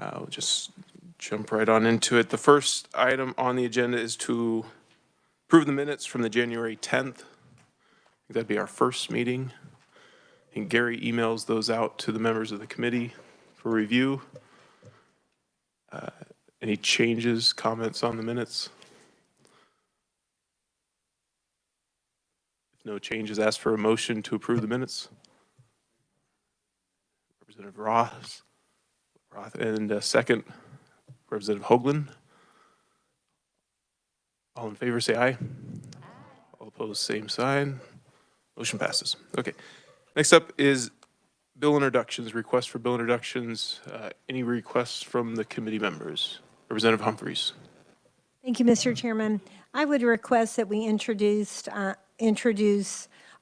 We'll just jump right on into it. The first item on the agenda is to approve the minutes from the January 10th. That'd be our first meeting. And Gary emails those out to the members of the committee for review. Any changes, comments on the minutes? If no changes, ask for a motion to approve the minutes. Representative Roth and second, Representative Hoagland. All in favor, say aye. All opposed, same sign. Motion passes. Okay. Next up is bill introductions, requests for bill introductions. Any requests from the committee members? Representative Humphreys. Thank you, Mr. Chairman. I would request that we introduce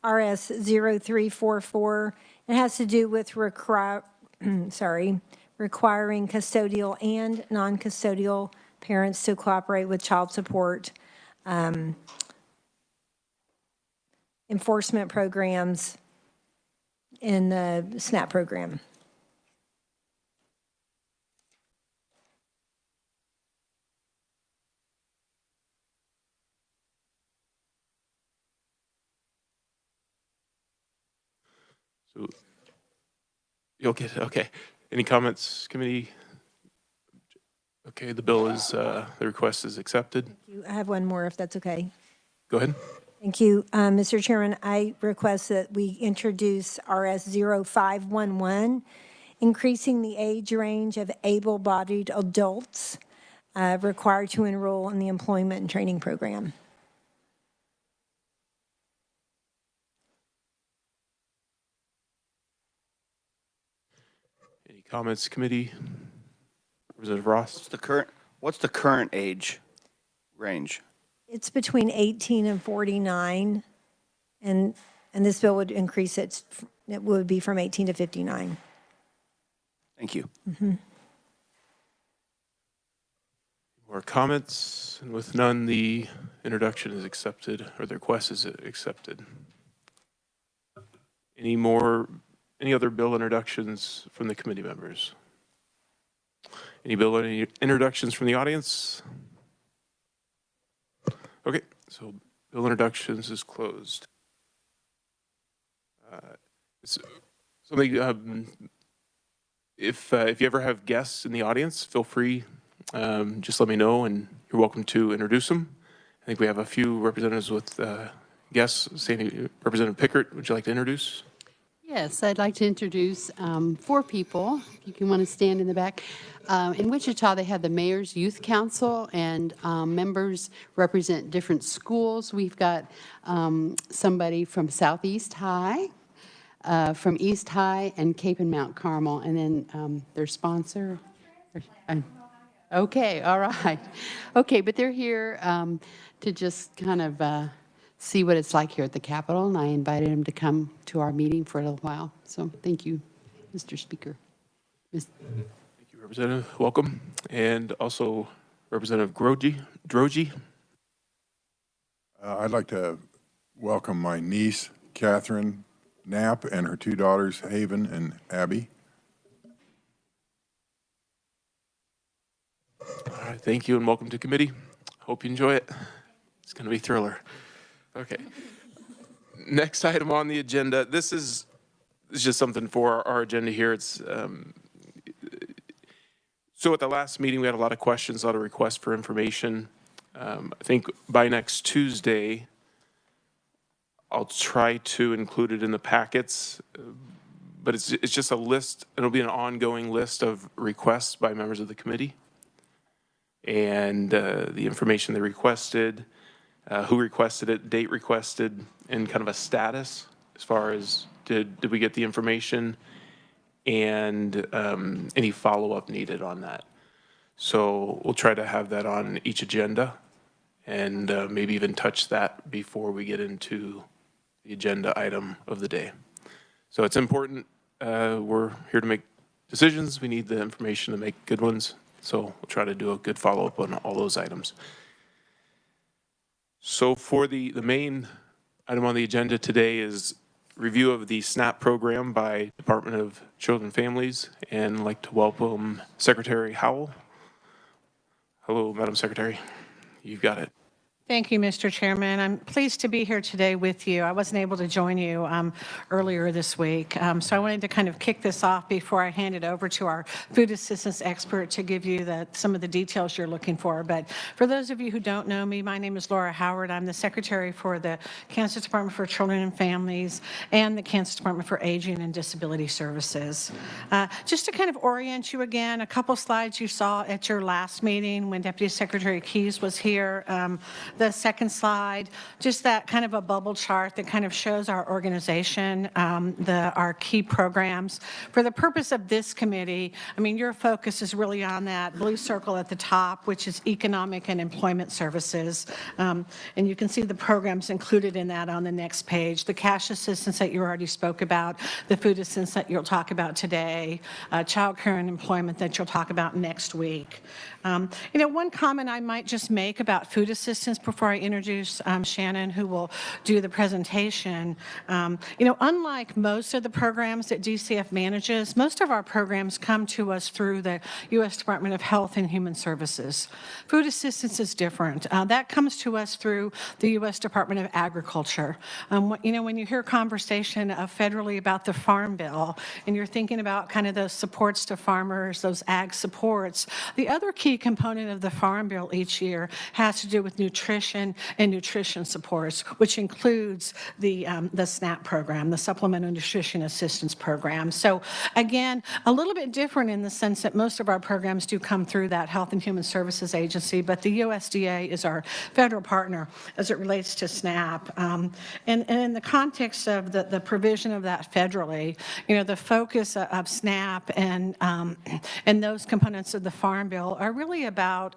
RS 0344. It has to do with requiring custodial and non-custodial parents to cooperate with child support enforcement programs in the SNAP program. So you'll get, okay. Any comments, committee? Okay, the bill is, the request is accepted. Thank you. I have one more if that's okay. Go ahead. Thank you, Mr. Chairman. I request that we introduce RS 0511, increasing the age range of able-bodied adults required to enroll in the employment and training program. Any comments, committee? Representative Ross? What's the current age range? It's between 18 and 49, and this bill would increase it. It would be from 18 to 59. Thank you. Mm-hmm. More comments? And with none, the introduction is accepted, or the request is accepted. Any other bill introductions from the committee members? Any introductions from the audience? Okay, so bill introductions is closed. If you ever have guests in the audience, feel free, just let me know and you're welcome to introduce them. I think we have a few representatives with guests. Representative Pickert, would you like to introduce? Yes, I'd like to introduce 4 people. If you want to stand in the back. In Wichita, they have the Mayor's Youth Council, and members represent different schools. We've got somebody from Southeast High, from East High, and Cape and Mount Carmel, and then their sponsor. Okay, all right. Okay, but they're here to just kind of see what it's like here at the Capitol, and I invited them to come to our meeting for a little while. So thank you, Mr. Speaker. Thank you, Representative. Welcome. And also Representative Droege. I'd like to welcome my niece, Catherine Knapp, and her 2 daughters, Haven and Abby. All right, thank you and welcome to committee. Hope you enjoy it. It's going to be a thriller. Okay. Next item on the agenda. This is just something for our agenda here. It's so at the last meeting we had a lot of questions, a lot of requests for information. I think by next Tuesday I'll try to include it in the packets, but it's just a list. It'll be an ongoing list of requests by members of the committee and the information they requested. Who requested it, date requested, and kind of a status as far as did we get the information and any follow-up needed on that. So we'll try to have that on each agenda and maybe even touch that before we get into the agenda item of the day. So it's important. We're here to make decisions. We need the information to make good ones. So we'll try to do a good follow-up on all those items. So for the main item on the agenda today is review of the SNAP program by Department of Children and Families, and I'd like to welcome Secretary Howell. Hello, Madam Secretary. You've got it. Thank you, Mr. Chairman. I'm pleased to be here today with you. I wasn't able to join you earlier this week, so I wanted to kind of kick this off before I hand it over to our food assistance expert to give you some of the details you're looking for. But for those of you who don't know me, my name is Laura Howard. I'm the Secretary for the Kansas Department for Children and Families and the Kansas Department for Aging and Disability Services. Just to kind of orient you again, a couple slides you saw at your last meeting when Deputy Secretary Keys was here. The second slide, just that kind of a bubble chart that kind of shows our organization, our key programs. For the purpose of this committee, I mean, your focus is really on that blue circle at the top, which is economic and employment services. And you can see the programs included in that on the next page. The cash assistance that you already spoke about, the food assistance that you'll talk about today, child care and employment that you'll talk about next week. One comment I might just make about food assistance before I introduce Shannon, who will do the presentation. Unlike most of the programs that DCF manages, most of our programs come to us through the U.S. Department of Health and Human Services. Food assistance is different. That comes to us through the U.S. Department of Agriculture. When you hear conversation federally about the Farm Bill, and you're thinking about kind of those supports to farmers, those ag supports, the other key component of the Farm Bill each year has to do with nutrition and nutrition supports, which includes the SNAP program, the Supplemental Nutrition Assistance Program. So again, a little bit different in the sense that most of our programs do come through that Health and Human Services Agency, but the USDA is our federal partner as it relates to SNAP. And in the context of the provision of that federally, the focus of SNAP and those components of the Farm Bill are really about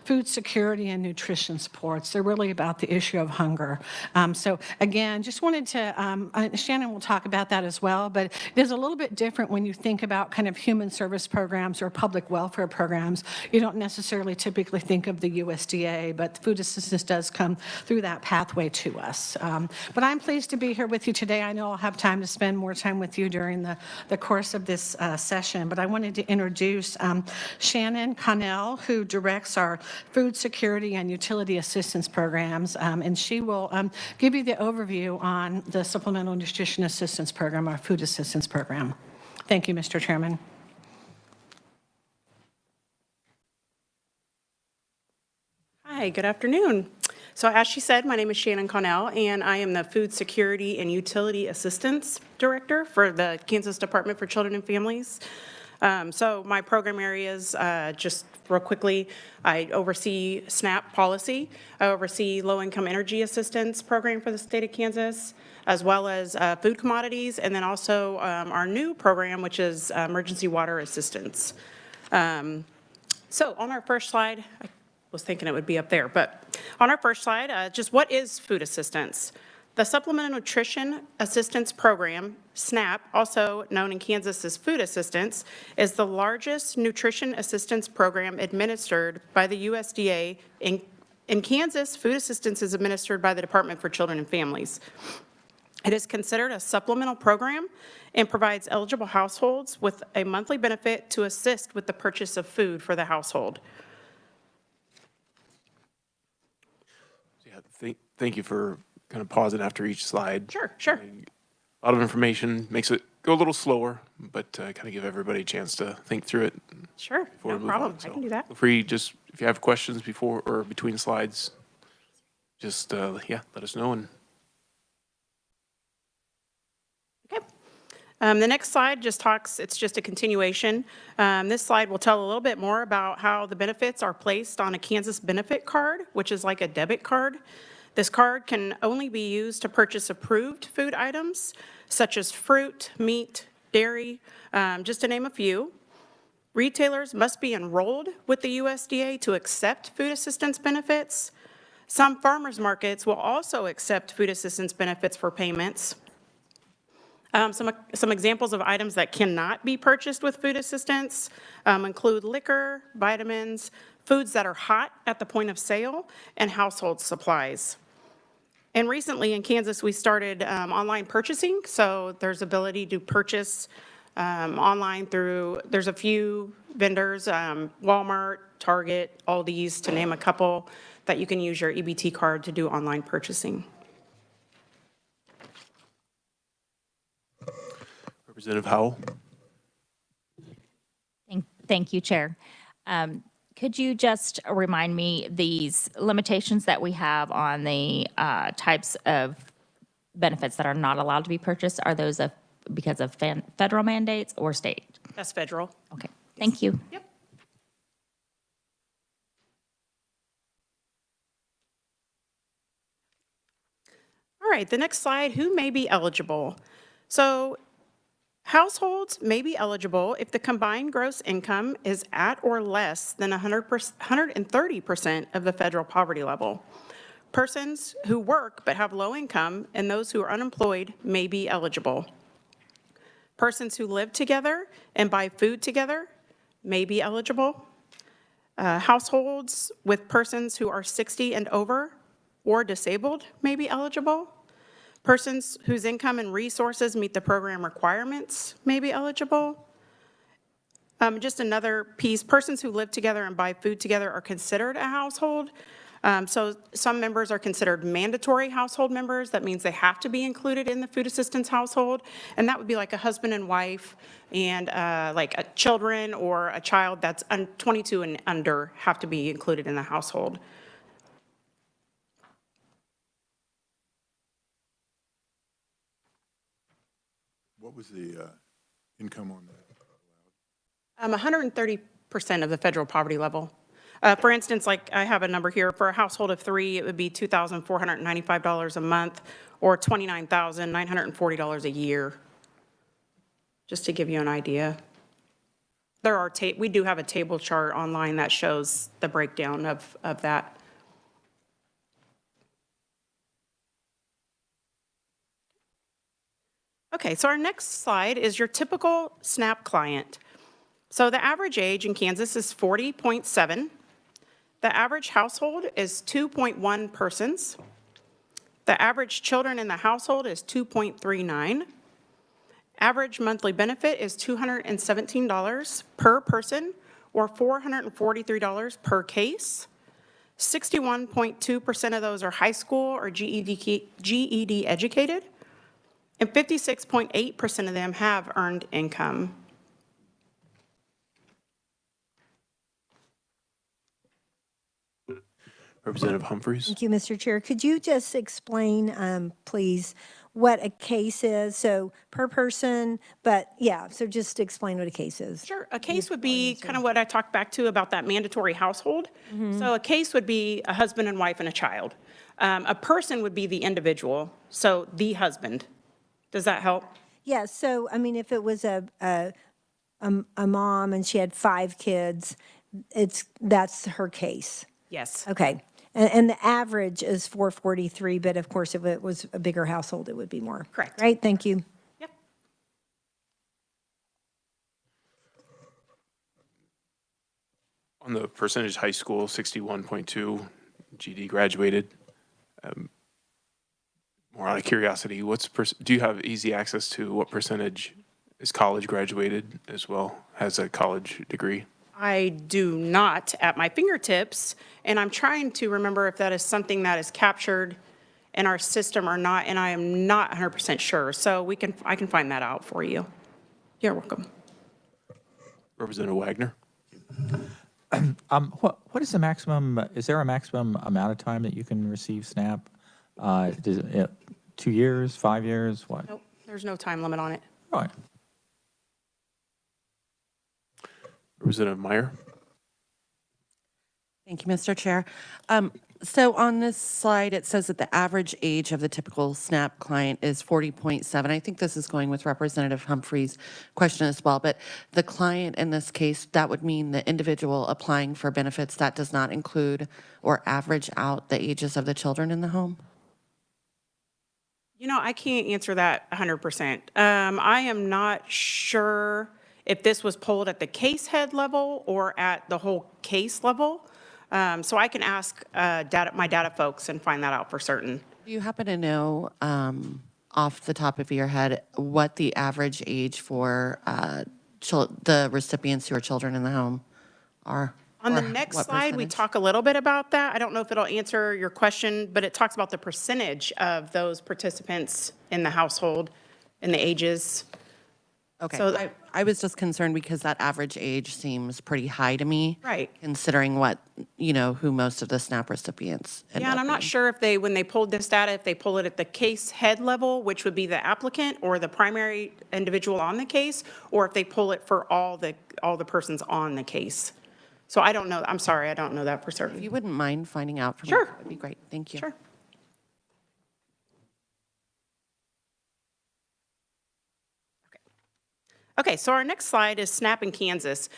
food security and nutrition supports. They're really about the issue of hunger. So again, just wanted to, Shannon will talk about that as well, but it is a little bit different when you think about kind of human service programs or public welfare programs. You don't necessarily typically think of the USDA, but food assistance does come through that pathway to us. But I'm pleased to be here with you today. I know I'll have time to spend more time with you during the course of this session, but I wanted to introduce Shannon Connell, who directs our food security and utility assistance programs, and she will give you the overview on the Supplemental Nutrition Assistance Program, our food assistance program. Thank you, Mr. Chairman. Hi, good afternoon. So as she said, my name is Shannon Connell, and I am the Food Security and Utility Assistance Director for the Kansas Department for Children and Families. So my program areas, just real quickly, I oversee SNAP policy. I oversee low-income energy assistance program for the state of Kansas, as well as food commodities, and then also our new program, which is emergency water assistance. So on our first slide, I was thinking it would be up there, but on our first slide, just what is food assistance? The Supplemental Nutrition Assistance Program, SNAP, also known in Kansas as food assistance, is the largest nutrition assistance program administered by the USDA. In Kansas, food assistance is administered by the Department for Children and Families. It is considered a supplemental program and provides eligible households with a monthly benefit to assist with the purchase of food for the household. Yeah, thank you for kind of pausing after each slide. Sure, sure. A lot of information makes it go a little slower, but kind of give everybody a chance to think through it. Sure, no problem. I can do that. Feel free, just if you have questions before or between slides, just yeah, let us know. And okay. The next slide just talks, it's just a continuation. This slide will tell a little bit more about how the benefits are placed on a Kansas benefit card, which is like a debit card. This card can only be used to purchase approved food items, such as fruit, meat, dairy, just to name a few. Retailers must be enrolled with the USDA to accept food assistance benefits. Some farmers markets will also accept food assistance benefits for payments. Some examples of items that cannot be purchased with food assistance include liquor, vitamins, foods that are hot at the point of sale, and household supplies. And recently in Kansas, we started online purchasing. So there's ability to purchase online through, there's a few vendors, Walmart, Target, Aldi's, to name a couple, that you can use your EBT card to do online purchasing. Representative Howell? Thank you, Chair. Could you just remind me these limitations that we have on the types of benefits that are not allowed to be purchased? Are those because of federal mandates or state? That's federal. Okay, thank you. Yep. All right, the next slide, who may be eligible? So households may be eligible if the combined gross income is at or less than 130% of the federal poverty level. Persons who work but have low income and those who are unemployed may be eligible. Persons who live together and buy food together may be eligible. Households with persons who are 60 and over or disabled may be eligible. Persons whose income and resources meet the program requirements may be eligible. Just another piece, persons who live together and buy food together are considered a household. So some members are considered mandatory household members. That means they have to be included in the food assistance household. And that would be like a husband and wife and like a children or a child that's 22 and under have to be included in the household. What was the income on that? 130% of the federal poverty level. For instance, like I have a number here, for a household of 3, it would be $2,495 a month or $29,940 a year, just to give you an idea. There are we do have a table chart online that shows the breakdown of that. Okay, so our next slide is your typical SNAP client. So the average age in Kansas is 40.7. The average household is 2.1 persons. The average children in the household is 2.39. Average monthly benefit is $217 per person or $443 per case. 61.2% of those are high school or GED educated. And 56.8% of them have earned income. Representative Humphries? Thank you, Mr. Chair. Could you just explain, please, what a case is? So per person, but yeah, so just explain what a case is. Sure. A case would be kind of what I talked back to about that mandatory household. So a case would be a husband and wife and a child. A person would be the individual, so the husband. Does that help? Yeah, so, I mean, if it was a mom and she had 5 kids, that's her case. Yes. Okay. And the average is 443, but of course, if it was a bigger household, it would be more. Correct. Right, thank you. Yep. On the percentage high school, 61.2 GD graduated. More out of curiosity, do you have easy access to what percentage is college graduated as well, has a college degree? I do not at my fingertips, and I'm trying to remember if that is something that is captured in our system or not, and I am not 100% sure. So I can find that out for you. You're welcome. Representative Wagner? What is the maximum, is there a maximum amount of time that you can receive SNAP? 2 years, 5 years, what? Nope, there's no time limit on it. Right. Representative Meyer? Thank you, Mr. Chair. So on this slide, it says that the average age of the typical SNAP client is 40.7. I think this is going with Representative Humphrey's question as well, but the client in this case, that would mean the individual applying for benefits, that does not include or average out the ages of the children in the home? You know, I can't answer that 100%. I am not sure if this was pulled at the case head level or at the whole case level. So I can ask my data folks and find that out for certain. Do you happen to know, off the top of your head, what the average age for the recipients who are children in the home are? On the Or next what slide, we percentage? talk a little bit about that. I don't know if it'll answer your question, but it talks about the percentage of those participants in the household and the ages. Okay, So- I was just concerned because that average age seems pretty high to me. Right. Considering what, who most of the SNAP recipients end Yeah, and up I'm not being. sure if they, when they pulled this data, if they pull it at the case head level, which would be the applicant or the primary individual on the case, or if they pull it for all the persons on the case. So I don't know. I'm sorry, I don't know that for If certain. you wouldn't mind finding out for me, Sure. that would be great. Thank you. Sure. Okay, so our next slide is SNAP in Kansas.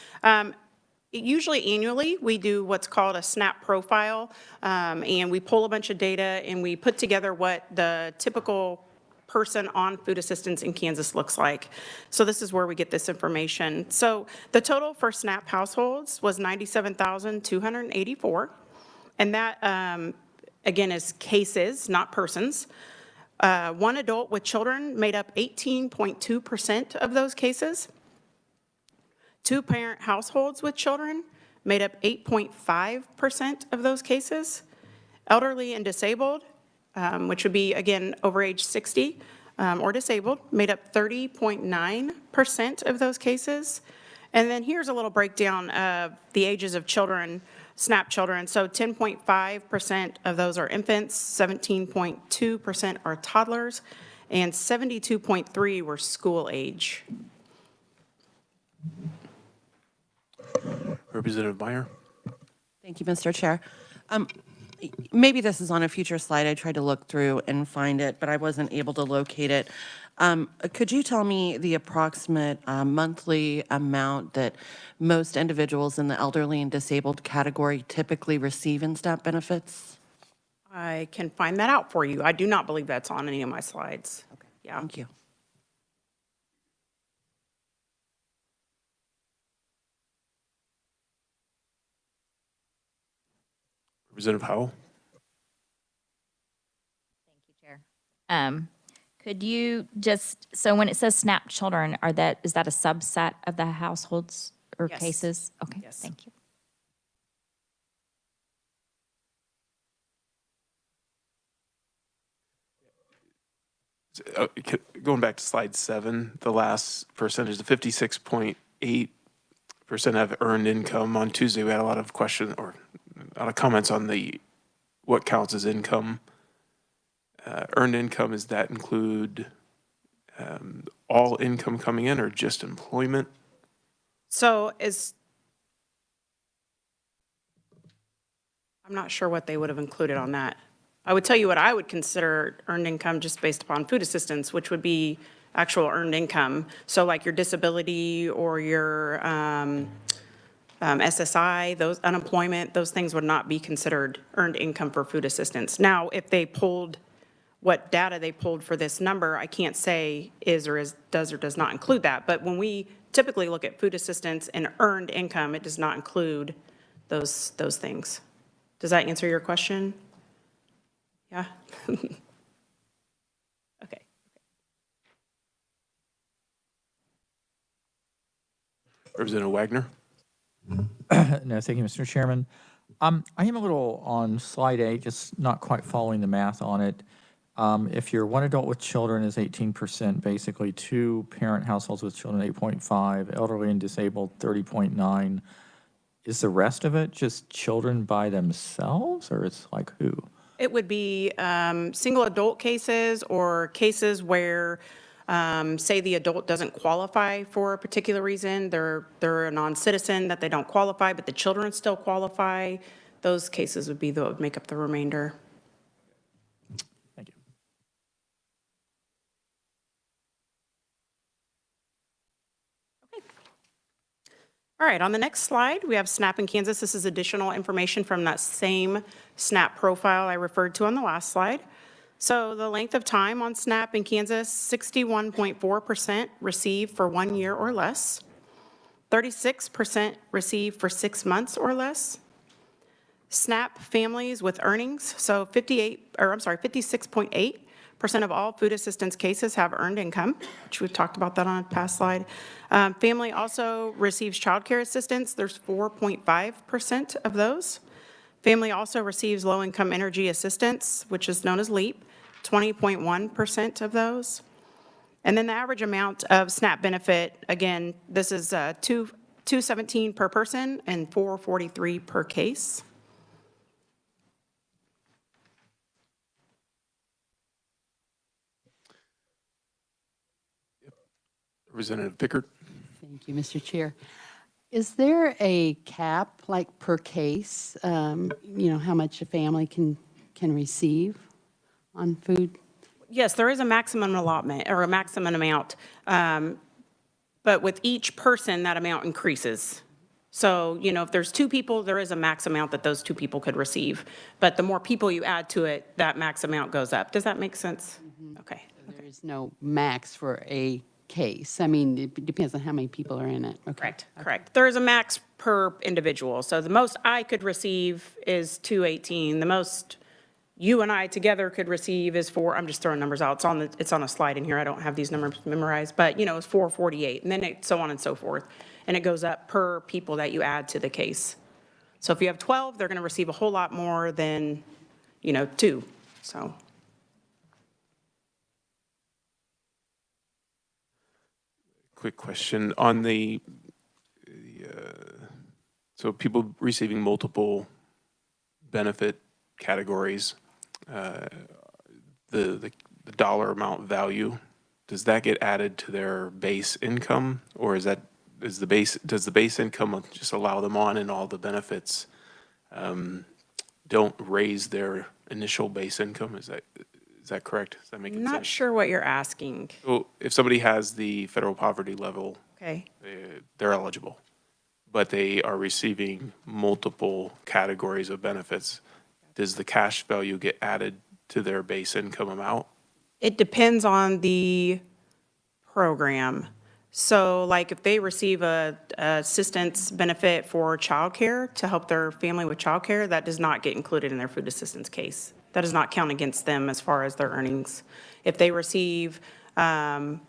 Usually annually, we do what's called a SNAP profile, and we pull a bunch of data and we put together what the typical person on food assistance in Kansas looks like. So this is where we get this information. So the total for SNAP households was 97,284, and that, again, is cases, not persons. One adult with children made up 18.2% of those cases. Two-parent households with children made up 8.5% of those cases. Elderly and disabled, which would be, again, over age 60 or disabled, made up 30.9% of those cases. And then here's a little breakdown of the ages of children, SNAP children. So 10.5% of those are infants, 17.2% are toddlers, and 72.3% were school age. Representative Meyer? Thank you, Mr. Chair. Maybe this is on a future slide. I tried to look through and find it, but I wasn't able to locate it. Could you tell me the approximate monthly amount that most individuals in the elderly and disabled category typically receive in SNAP benefits? I can find that out for you. I do not believe that's on any of my slides. Okay, Yeah. thank you. Representative Howell? Thank you, Chair. Could you just, so when it says SNAP children, is that a subset of the households or Yes. cases? Okay, Yes. thank you. Going back to slide 7, the last percentage, the 56.8% have earned income. On Tuesday, we had a lot of questions or a lot of comments on what counts as income. Earned income, does that include all income coming in or just employment? So I'm not sure what they would have included on that. I would tell you what I would consider earned income just based upon food assistance, which would be actual earned income. So like your disability or your SSI, those unemployment, those things would not be considered earned income for food assistance. Now, if they pulled what data they pulled for this number, I can't say does or does not include that. But when we typically look at food assistance and earned income, it does not include those things. Does that answer your question? Yeah? Okay. Representative Wagner? No, thank you, Mr. Chairman. I am a little on slide 8, just not quite following the math on it. If your one adult with children is 18%, basically two parent households with children 8.5, elderly and disabled 30.9. Is the rest of it just children by themselves, or it's like who? It would be single adult cases or cases where, say, the adult doesn't qualify for a particular reason. They're a non-citizen that they don't qualify, but the children still qualify. Those cases would be what would make up the remainder. Thank you. All right, on the next slide, we have SNAP in Kansas. This is additional information from that same SNAP profile I referred to on the last slide. So the length of time on SNAP in Kansas, 61.4% receive for 1 year or less. 36% receive for 6 months or less. SNAP families with earnings, so 56.8% of all food assistance cases have earned income, which we've talked about that on a past slide. Family also receives child care assistance. There's 4.5% of those. Family also receives low-income energy assistance, which is known as LEAP, 20.1% of those. And then the average amount of SNAP benefit, again, this is $217 per person and $443 per case. Representative Pickard. Thank you, Mr. Chair. Is there a cap, like per case, how much a family can receive on food? Yes, there is a maximum allotment or a maximum amount, but with each person, that amount increases. So, if there's 2 people, there is a max amount that those 2 people could receive. But the more people you add to it, that max amount goes up. Does that make sense? Okay. There is no max for a case. I mean, it depends on how many people are in it. Okay. Correct. There is a max per individual. So the most I could receive is 218. The most you and I together could receive is I'm just throwing numbers out. It's on a slide in here. I don't have these numbers memorized, but it's 448, and then so on and so forth. And it goes up per people that you add to the case. So if you have 12, they're going to receive a whole lot more than, 2. So. Quick question on so people receiving multiple benefit categories, the dollar amount value, does that get added to their base income, or does the base income just allow them on, and all the benefits don't raise their initial base income? Is that correct? Does that make sense? I'm not sure what you're asking. So if somebody has the federal poverty level, Okay. they're eligible, but they are receiving multiple categories of benefits, does the cash value get added to their base income amount? It depends on the program. So like if they receive a assistance benefit for childcare to help their family with childcare, that does not get included in their food assistance case. That does not count against them as far as their earnings. If they receive TANF,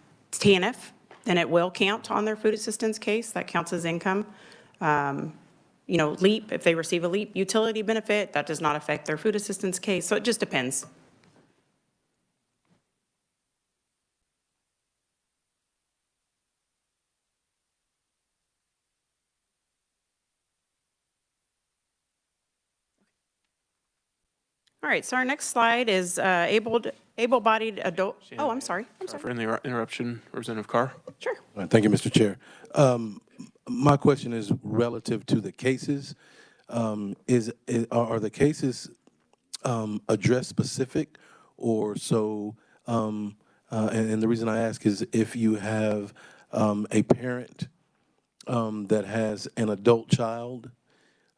then it will count on their food assistance case. That counts as income. LEAP, if they receive a LEAP utility benefit, that does not affect their food assistance case. So it just depends. All right, so our next slide is able-bodied adult. Oh, I'm sorry. Sorry for the interruption, Representative Carr. Sure. Thank you, Mr. Chair. My question is relative to the cases. Are the cases address specific, or so? And the reason I ask is if you have a parent that has an adult child,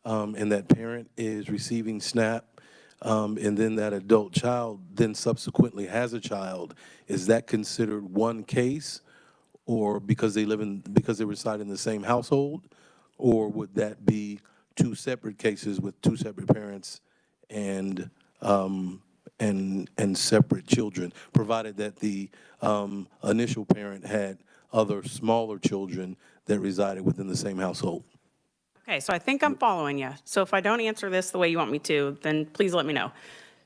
and that parent is receiving SNAP, and then that adult child then subsequently has a child, is that considered one case, or because they reside in the same household, or would that be 2 separate cases with 2 separate parents and separate children, provided that the initial parent had other smaller children that resided within the same household? Okay, so I think I'm following you. So if I don't answer this the way you want me to, then please let me know.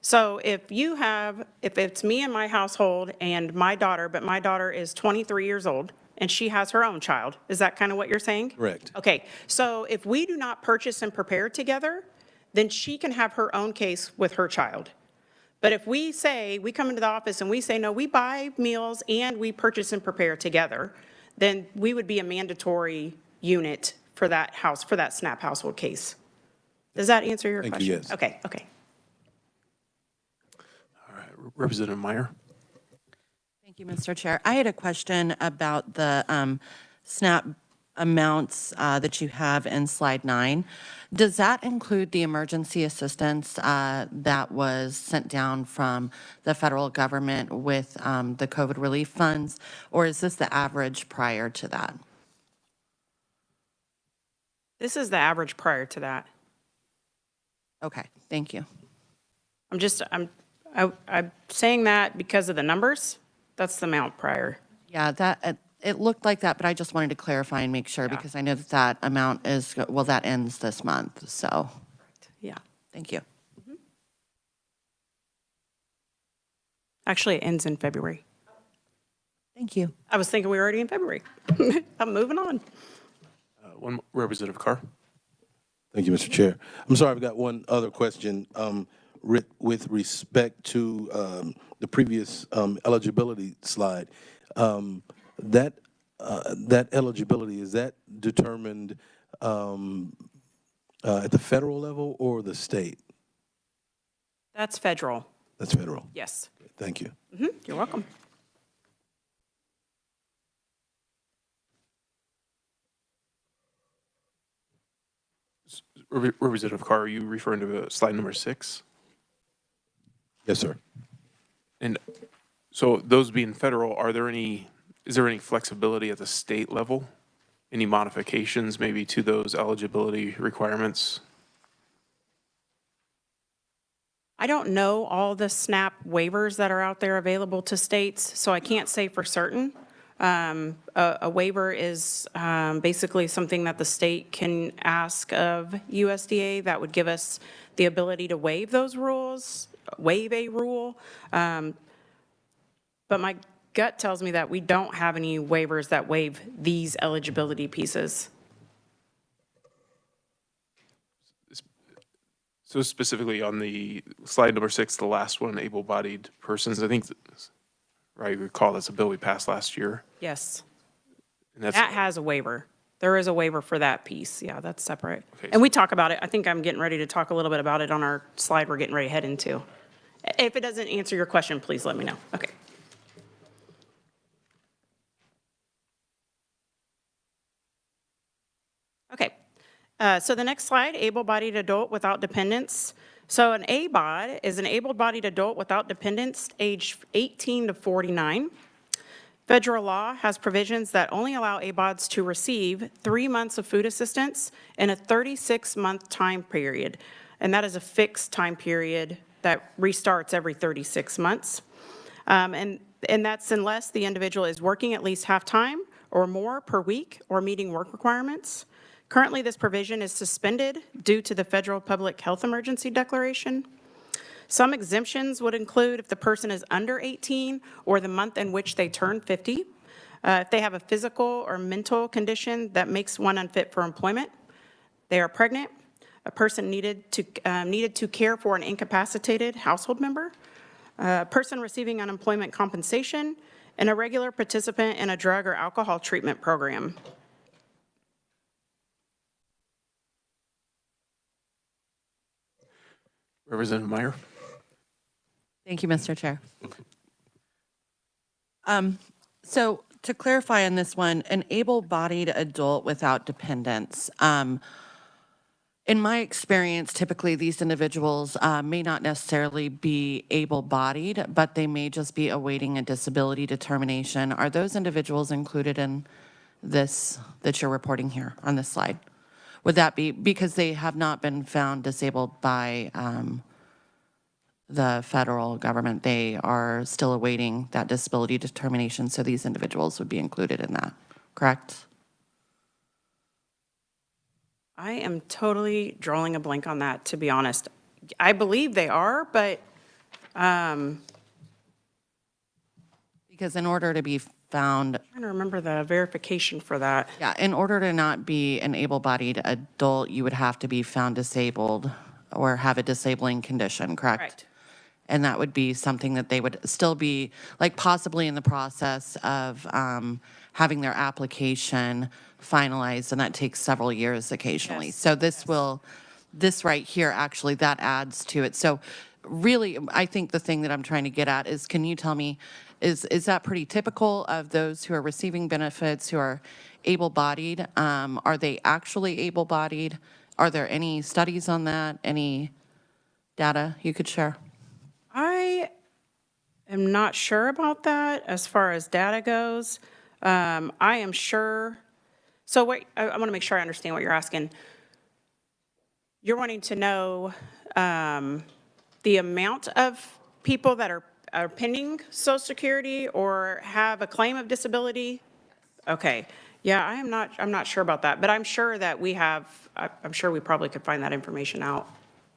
So if it's me and my household and my daughter, but my daughter is 23 years old and she has her own child, is that kind of what you're saying? Correct. Okay, so if we do not purchase and prepare together, then she can have her own case with her child. But if we come into the office and we say, no, we buy meals and we purchase and prepare together, then we would be a mandatory unit for that SNAP household case. Does that answer your question? Thank you, yes. Okay. All right, Representative Meyer. Thank you, Mr. Chair. I had a question about the SNAP amounts that you have in slide 9. Does that include the emergency assistance that was sent down from the federal government with the COVID relief funds, or is this the average prior to that? This is the average prior to that. Okay, thank you. I'm saying that because of the numbers. That's the amount prior. Yeah, that, it looked like that, but I just wanted to clarify and make sure, Yeah. because I know that that amount is, well, that ends this month, so, Yeah. thank you. Actually, it ends in February. Thank you. I was thinking we were already in February. I'm moving on. One Representative Carr. Thank you, Mr. Chair. I'm sorry, I've got one other question. With respect to the previous eligibility slide, that eligibility, is that determined at the federal level or the state? That's federal. That's federal. Yes. Thank you. You're welcome. Representative Carr, are you referring to slide number 6? Yes, sir. And so those being federal, is there any flexibility at the state level? Any modifications maybe to those eligibility requirements? I don't know all the SNAP waivers that are out there available to states, so I can't say for certain. A waiver is basically something that the state can ask of USDA that would give us the ability to waive those rules, waive a rule. But my gut tells me that we don't have any waivers that waive these eligibility pieces. So specifically on the slide number 6, the last one, able-bodied persons, I think, right, recall that's a bill we passed last year. Yes. And that's, That has a waiver. There is a waiver for that piece. Yeah, that's separate. Okay, And we talk about it. I think I'm getting ready to talk a little bit about it on our slide we're getting ready to head into. If it doesn't answer your question, please let me know. Okay. Okay. So the next slide, able-bodied adult without dependents. So an ABOD is an able-bodied adult without dependents aged 18 to 49. Federal law has provisions that only allow ABODs to receive 3 months of food assistance in a 36-month time period. And that is a fixed time period that restarts every 36 months. And that's unless the individual is working at least half-time or more per week or meeting work requirements. Currently, this provision is suspended due to the federal public health emergency declaration. Some exemptions would include if the person is under 18 or the month in which they turn 50, if they have a physical or mental condition that makes one unfit for employment, they are pregnant, a person needed to care for an incapacitated household member, a person receiving unemployment compensation, and a regular participant in a drug or alcohol treatment program. Representative Meyer. Thank you, Mr. Chair. So to clarify on this one, an able-bodied adult without dependents. In my experience, typically these individuals may not necessarily be able-bodied, but they may just be awaiting a disability determination. Are those individuals included in this that you're reporting here on this slide? Would that be because they have not been found disabled by the federal government? They are still awaiting that disability determination, so these individuals would be included in that, correct? I am totally drawing a blank on that, to be honest. I believe they are, but Because in order to be found, I'm trying to remember the verification for that. yeah, in order to not be an able-bodied adult, you would have to be found disabled or have a disabling condition, correct? Correct. And that would be something that they would still be, like, possibly in the process of having their application finalized, and that takes several years occasionally. Yes. So this right here, actually, that adds to it. So really, I think the thing that I'm trying to get at is, can you tell me, is that pretty typical of those who are receiving benefits who are able-bodied? Are they actually able-bodied? Are there any studies on that? Any data you could share? I am not sure about that as far as data goes. I am sure, so wait, I want to make sure I understand what you're asking. You're wanting to know the amount of people that are pending Social Security or have a claim of disability? Okay. Yeah, I'm not sure about that, but I'm sure that I'm sure we probably could find that information out.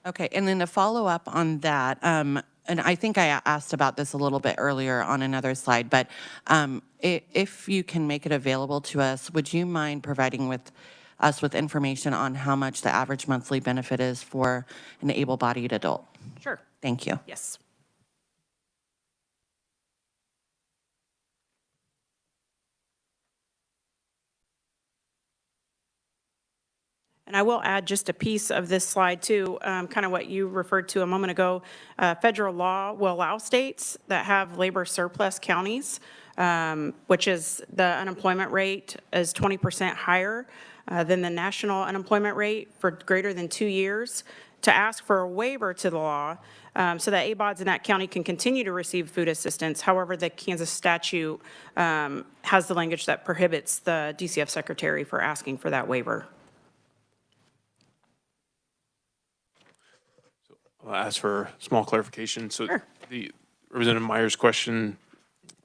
Okay, and then to follow up on that, and I think I asked about this a little bit earlier on another slide, but if you can make it available to us, would you mind providing us with information on how much the average monthly benefit is for an able-bodied adult? Sure. Thank you. Yes. And I will add just a piece of this slide too, kind of what you referred to a moment ago. Federal law will allow states that have labor surplus counties, which is the unemployment rate is 20% higher than the national unemployment rate for greater than 2 years, to ask for a waiver to the law so that ABODs in that county can continue to receive food assistance. However, the Kansas statute has the language that prohibits the DCF secretary for asking for that waiver. I'll ask for a small clarification. So Sure. the Representative Myers' question,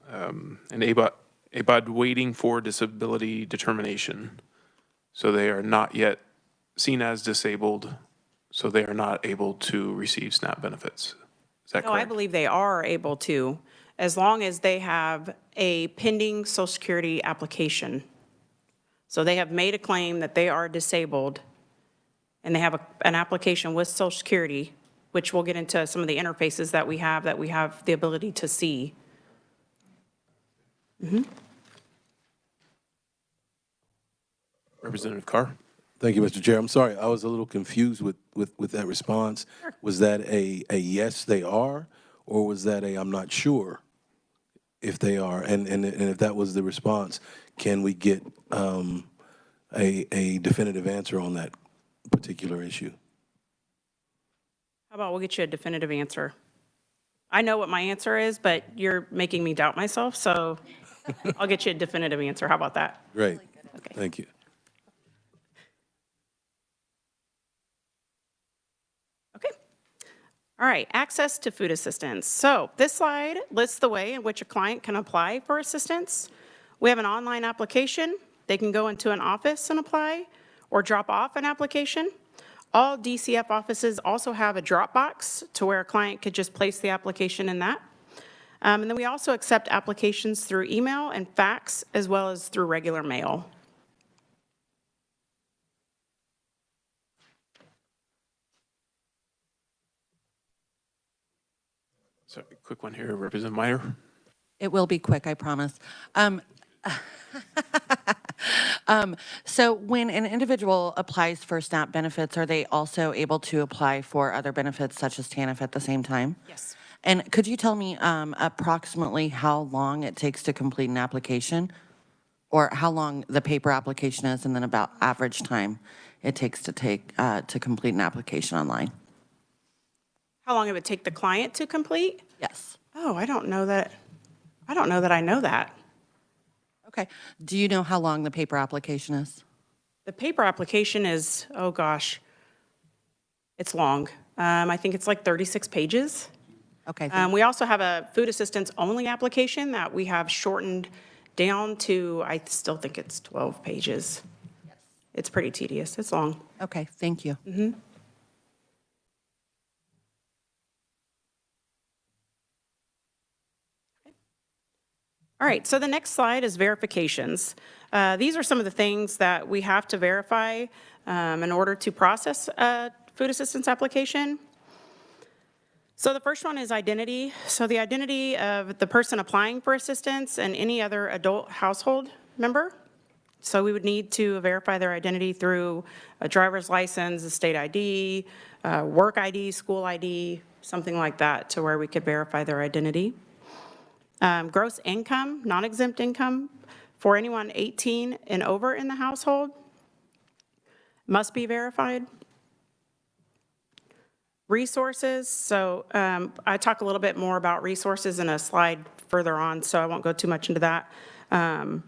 an ABOD waiting for disability determination. So they are not yet seen as disabled, so they are not able to receive SNAP benefits. Is that No, I correct? believe they are able to, as long as they have a pending Social Security application. So they have made a claim that they are disabled, and they have an application with Social Security, which we'll get into some of the interfaces that we have the ability to see. Representative Carr? Thank you, Mr. Chair. I'm sorry, I was a little confused with that response. Was that a yes, they are, or was that a I'm not sure if they are? And if that was the response, can we get a definitive answer on that particular issue? How about we'll get you a definitive answer? I know what my answer is, but you're making me doubt myself, so I'll get you a definitive answer. How about that? Great. Okay. Thank you. Okay. All right, access to food assistance. So this slide lists the way in which a client can apply for assistance. We have an online application. They can go into an office and apply or drop off an application. All DCF offices also have a drop box to where a client could just place the application in that. And then we also accept applications through email and fax, as well as through regular mail. So quick one here, Representative Meyer. It will be quick, I promise. So when an individual applies for SNAP benefits, are they also able to apply for other benefits such as TANF at the same time? Yes. And could you tell me approximately how long it takes to complete an application? Or how long the paper application is, and then about average time it takes to complete an application online? How long it would take the client to complete? Yes. Oh, I don't know that I know that. Okay. Do you know how long the paper application is? The paper application is, oh gosh, it's long. I think it's like 36 pages. Okay. We also have a food assistance only application that we have shortened down to, I still think it's 12 pages. Yes. It's pretty tedious. It's long. Okay, thank you. All right, so the next slide is verifications. These are some of the things that we have to verify in order to process a food assistance application. So the first one is identity. So the identity of the person applying for assistance and any other adult household member. So we would need to verify their identity through a driver's license, a state ID, work ID, school ID, something like that, to where we could verify their identity. Gross income, non-exempt income for anyone 18 and over in the household must be verified. Resources, so I talk a little bit more about resources in a slide further on, so I won't go too much into that. U.S.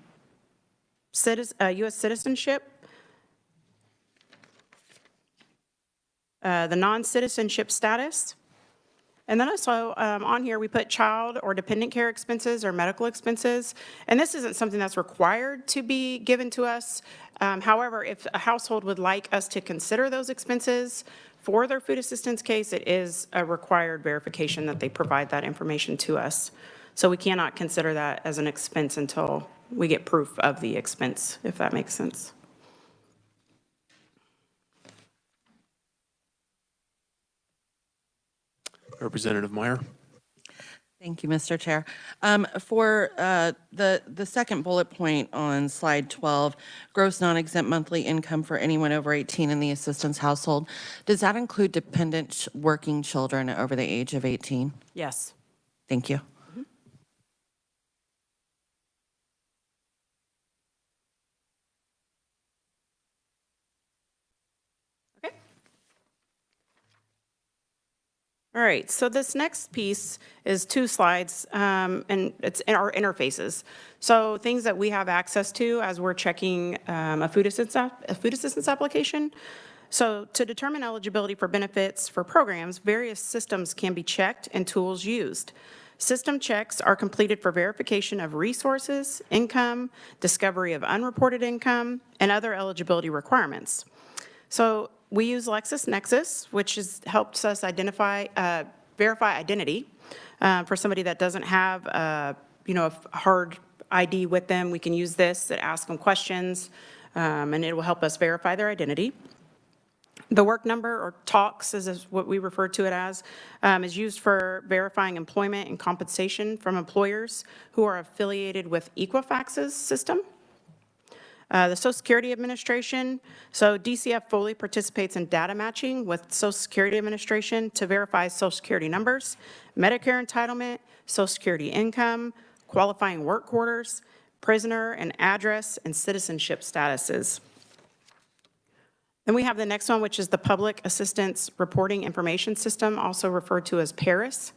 citizenship. the non-citizenship status. And then also on here, we put child or dependent care expenses or medical expenses. And this isn't something that's required to be given to us. However, if a household would like us to consider those expenses for their food assistance case, it is a required verification that they provide that information to us. So we cannot consider that as an expense until we get proof of the expense, if that makes sense. Representative Meyer. Thank you, Mr. Chair. For the second bullet point on slide 12, gross non-exempt monthly income for anyone over 18 in the assistance household, does that include dependent working children over the age of 18? Yes. Thank you. All right, so this next piece is 2 slides, and it's in our interfaces. So things that we have access to as we're checking a food assistance application. So to determine eligibility for benefits for programs, various systems can be checked and tools used. System checks are completed for verification of resources, income, discovery of unreported income, and other eligibility requirements. So we use LexisNexis, which helps us verify identity for somebody that doesn't have a hard ID with them. We can use this to ask them questions, and it will help us verify their identity. The work number, or TOX is what we refer to it as, is used for verifying employment and compensation from employers who are affiliated with Equifax's system. The Social Security Administration, so DCF fully participates in data matching with Social Security Administration to verify Social Security numbers, Medicare entitlement, Social Security income, qualifying work orders, prisoner and address, and citizenship statuses. Then we have the next one, which is the Public Assistance Reporting Information System, also referred to as PARIS.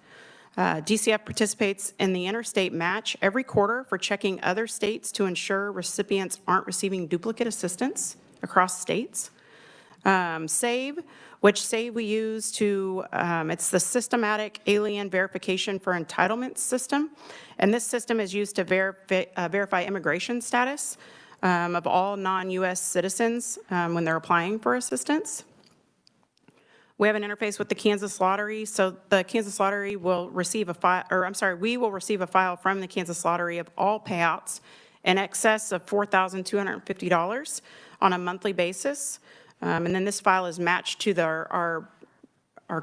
DCF participates in the interstate match every quarter for checking other states to ensure recipients aren't receiving duplicate assistance across states. SAVE, which SAVE we use to, it's the Systematic Alien Verification for Entitlements system. And this system is used to verify immigration status of all non-US citizens when they're applying for assistance. We have an interface with the Kansas Lottery. So the Kansas Lottery will receive a file, we will receive a file from the Kansas Lottery of all payouts in excess of $4,250 on a monthly basis. And then this file is matched to our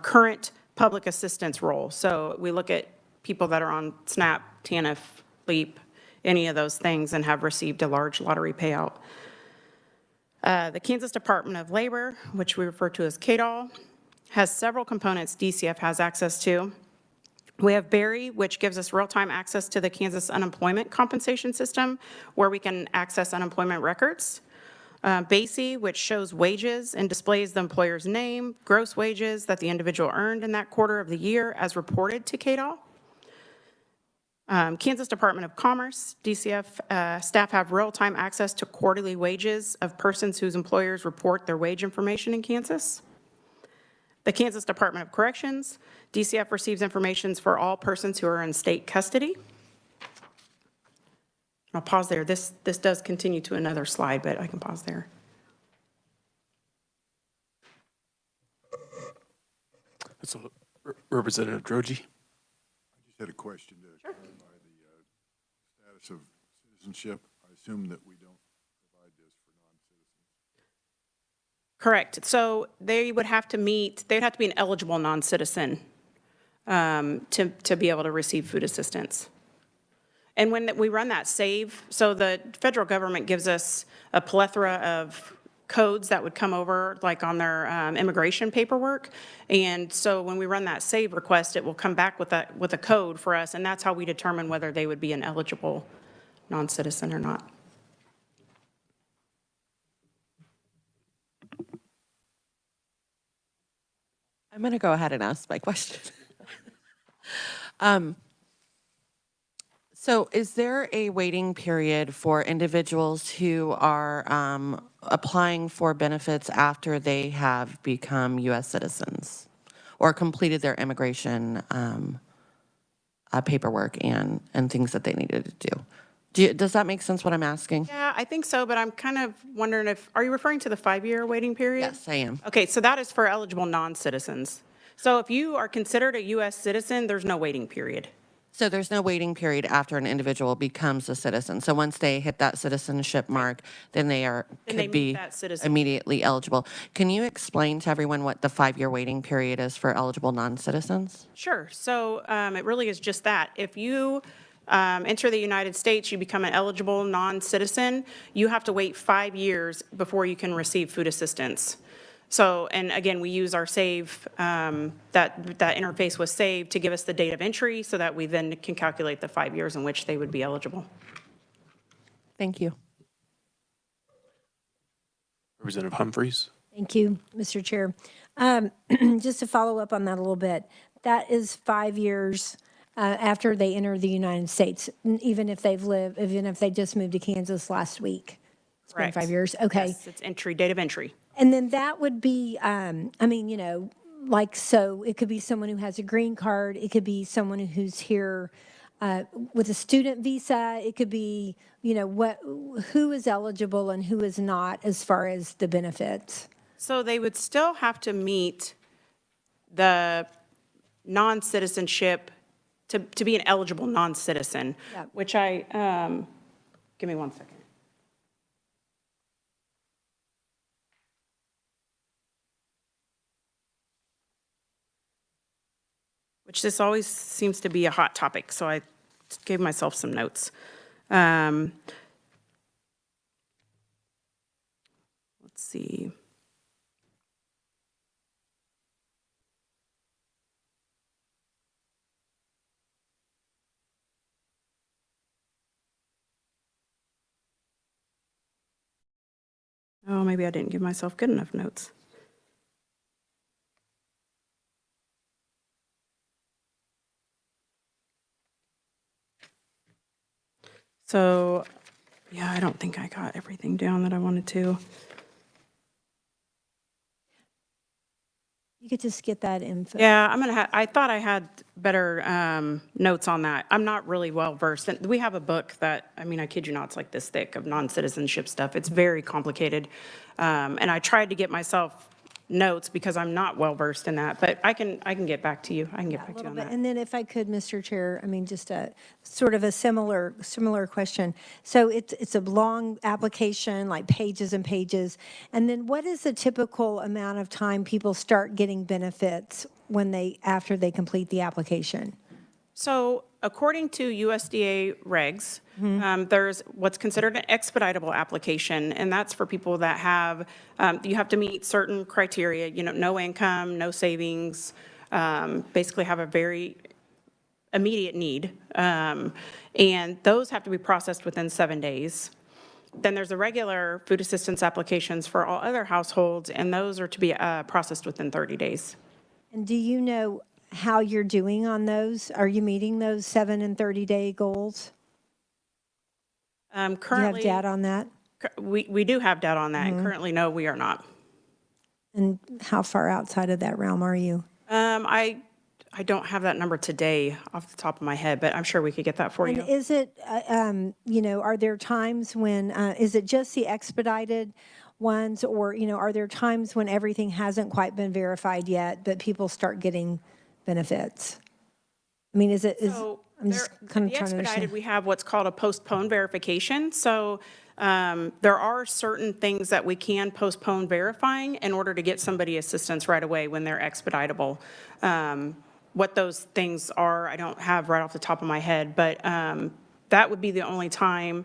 current public assistance role. So we look at people that are on SNAP, TANF, LEAP, any of those things, and have received a large lottery payout. The Kansas Department of Labor, which we refer to as KDOL, has several components DCF has access to. We have Berry, which gives us real-time access to the Kansas Unemployment Compensation System, where we can access unemployment records. BASI, which shows wages and displays the employer's name, gross wages that the individual earned in that quarter of the year as reported to KDOL. Kansas Department of Commerce, DCF staff have real-time access to quarterly wages of persons whose employers report their wage information in Kansas. The Kansas Department of Corrections, DCF receives information for all persons who are in state custody. I'll pause there. This does continue to another slide, but I can pause there. That's Representative Droege. I just had a question to clarify the status of citizenship. I assume that we don't provide this for non-citizens. Correct. So they would have to they'd have to be an eligible non-citizen to be able to receive food assistance. And when we run that SAVE, so the federal government gives us a plethora of codes that would come over like on their immigration paperwork. And so when we run that SAVE request, it will come back with a code for us, and that's how we determine whether they would be an eligible non-citizen or not. I'm going to go ahead and ask my question. So is there a waiting period for individuals who are applying for benefits after they have become U.S. citizens or completed their immigration paperwork and things that they needed to do. Does that make sense what I'm asking? Yeah, I think so, but I'm kind of wondering are you referring to the 5-year waiting period? Yes, I am. Okay, so that is for eligible non-citizens. So if you are considered a U.S. citizen, there's no waiting period. So there's no waiting period after an individual becomes a citizen. So once they hit that citizenship mark, then they Then they could meet be that citizenship. immediately eligible. Can you explain to everyone what the 5-year waiting period is for eligible non-citizens? Sure. So it really is just that. If you enter the United States, you become an eligible non-citizen, you have to wait 5 years before you can receive food assistance. So, and again, we use our save, that interface was saved to give us the date of entry so that we then can calculate the 5 years in which they would be eligible. Thank you. Representative Humphries? Thank you, Mr. Chair. Just to follow up on that a little bit, that is 5 years after they enter the United States, even if they just moved to Kansas last week. It's been Correct. 5 years, okay. Yes, it's date of entry. And then that would be, I mean, you know, like, so it could be someone who has a green card. It could be someone who's here with a student visa. It could be, you know, who is eligible and who is not as far as the benefits. So they would still have to meet the non-citizenship to be an eligible non-citizen, Yep. which I, give me 1 second. Which this always seems to be a hot topic, so I gave myself some notes. Let's see. Oh, maybe I didn't give myself good enough notes. So, yeah, I don't think I got everything down that I wanted to. You could just get that info. Yeah, I thought I had better notes on that. I'm not really well versed. And we have a book that, I mean, I kid you not, it's like this thick of non-citizenship stuff. It's very complicated. And I tried to get myself notes because I'm not well versed in that, but I can get back to you. I can get back to you on that. And then if I could, Mr. Chair, I mean, just a sort of a similar question. So it's a long application, like pages and pages. And then what is the typical amount of time people start getting benefits after they complete the application? So according to USDA regs, there's what's considered an expeditable application, and that's for people that have, you have to meet certain criteria, you know, no income, no savings, basically have a very immediate need, and those have to be processed within 7 days. Then there's the regular food assistance applications for all other households, and those are to be processed within 30 days. And do you know how you're doing on those? Are you meeting those 7 and 30-day goals? Currently, Do you have data on that? we do have data on that, and currently, no, we are not. And how far outside of that realm are you? I don't have that number today off the top of my head, but I'm sure we could get that for you. And is it, you know, are there times when, is it just the expedited ones, or, you know, are there times when everything hasn't quite been verified yet, but people start getting benefits? I mean, I'm just kind of The trying to expedited, understand. we have what's called a postponed verification. So there are certain things that we can postpone verifying in order to get somebody assistance right away when they're expeditable. What those things are, I don't have right off the top of my head, but that would be the only time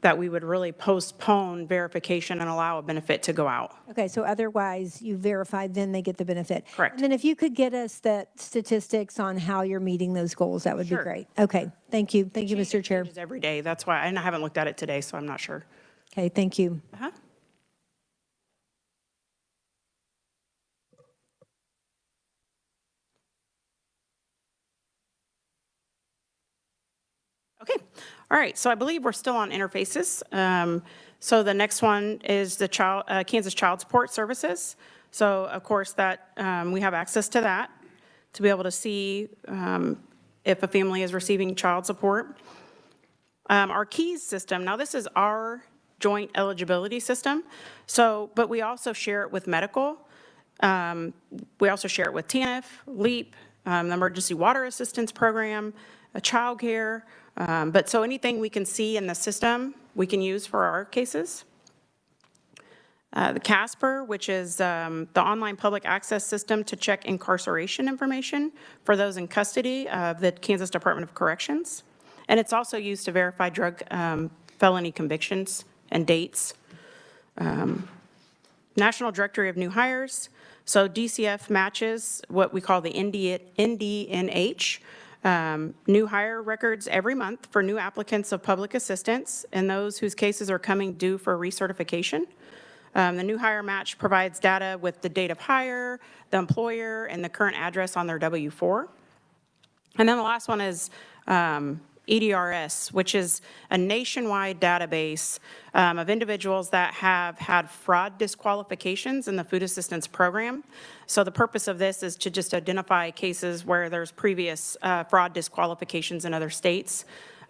that we would really postpone verification and allow a benefit to go out. Okay, so otherwise you verify, then they get the benefit. Correct. And then if you could get us the statistics on how you're meeting those goals, that would be Sure. great. Okay, thank you. Thank you, Mr. Chair. Changes every day, that's why, and I haven't looked at it today, so I'm not sure. Okay, thank you. Uh-huh. Okay, all right, so I believe we're still on interfaces. So the next one is the Kansas Child Support Services. So of course that we have access to that to be able to see if a family is receiving child support. Our KEYS system, now this is our joint eligibility system. So, but we also share it with medical. We also share it with TANF, LEAP, the Emergency Water Assistance Program, child care. But so anything we can see in the system, we can use for our cases. The CASPER, which is the online public access system to check incarceration information for those in custody of the Kansas Department of Corrections. And it's also used to verify drug felony convictions and dates. National Directory of New Hires. So DCF matches what we call the NDNH, new hire records every month for new applicants of public assistance and those whose cases are coming due for recertification. The new hire match provides data with the date of hire, the employer, and the current address on their W-4. And then the last one is EDRS, which is a nationwide database of individuals that have had fraud disqualifications in the food assistance program. So the purpose of this is to just identify cases where there's previous fraud disqualifications in other states.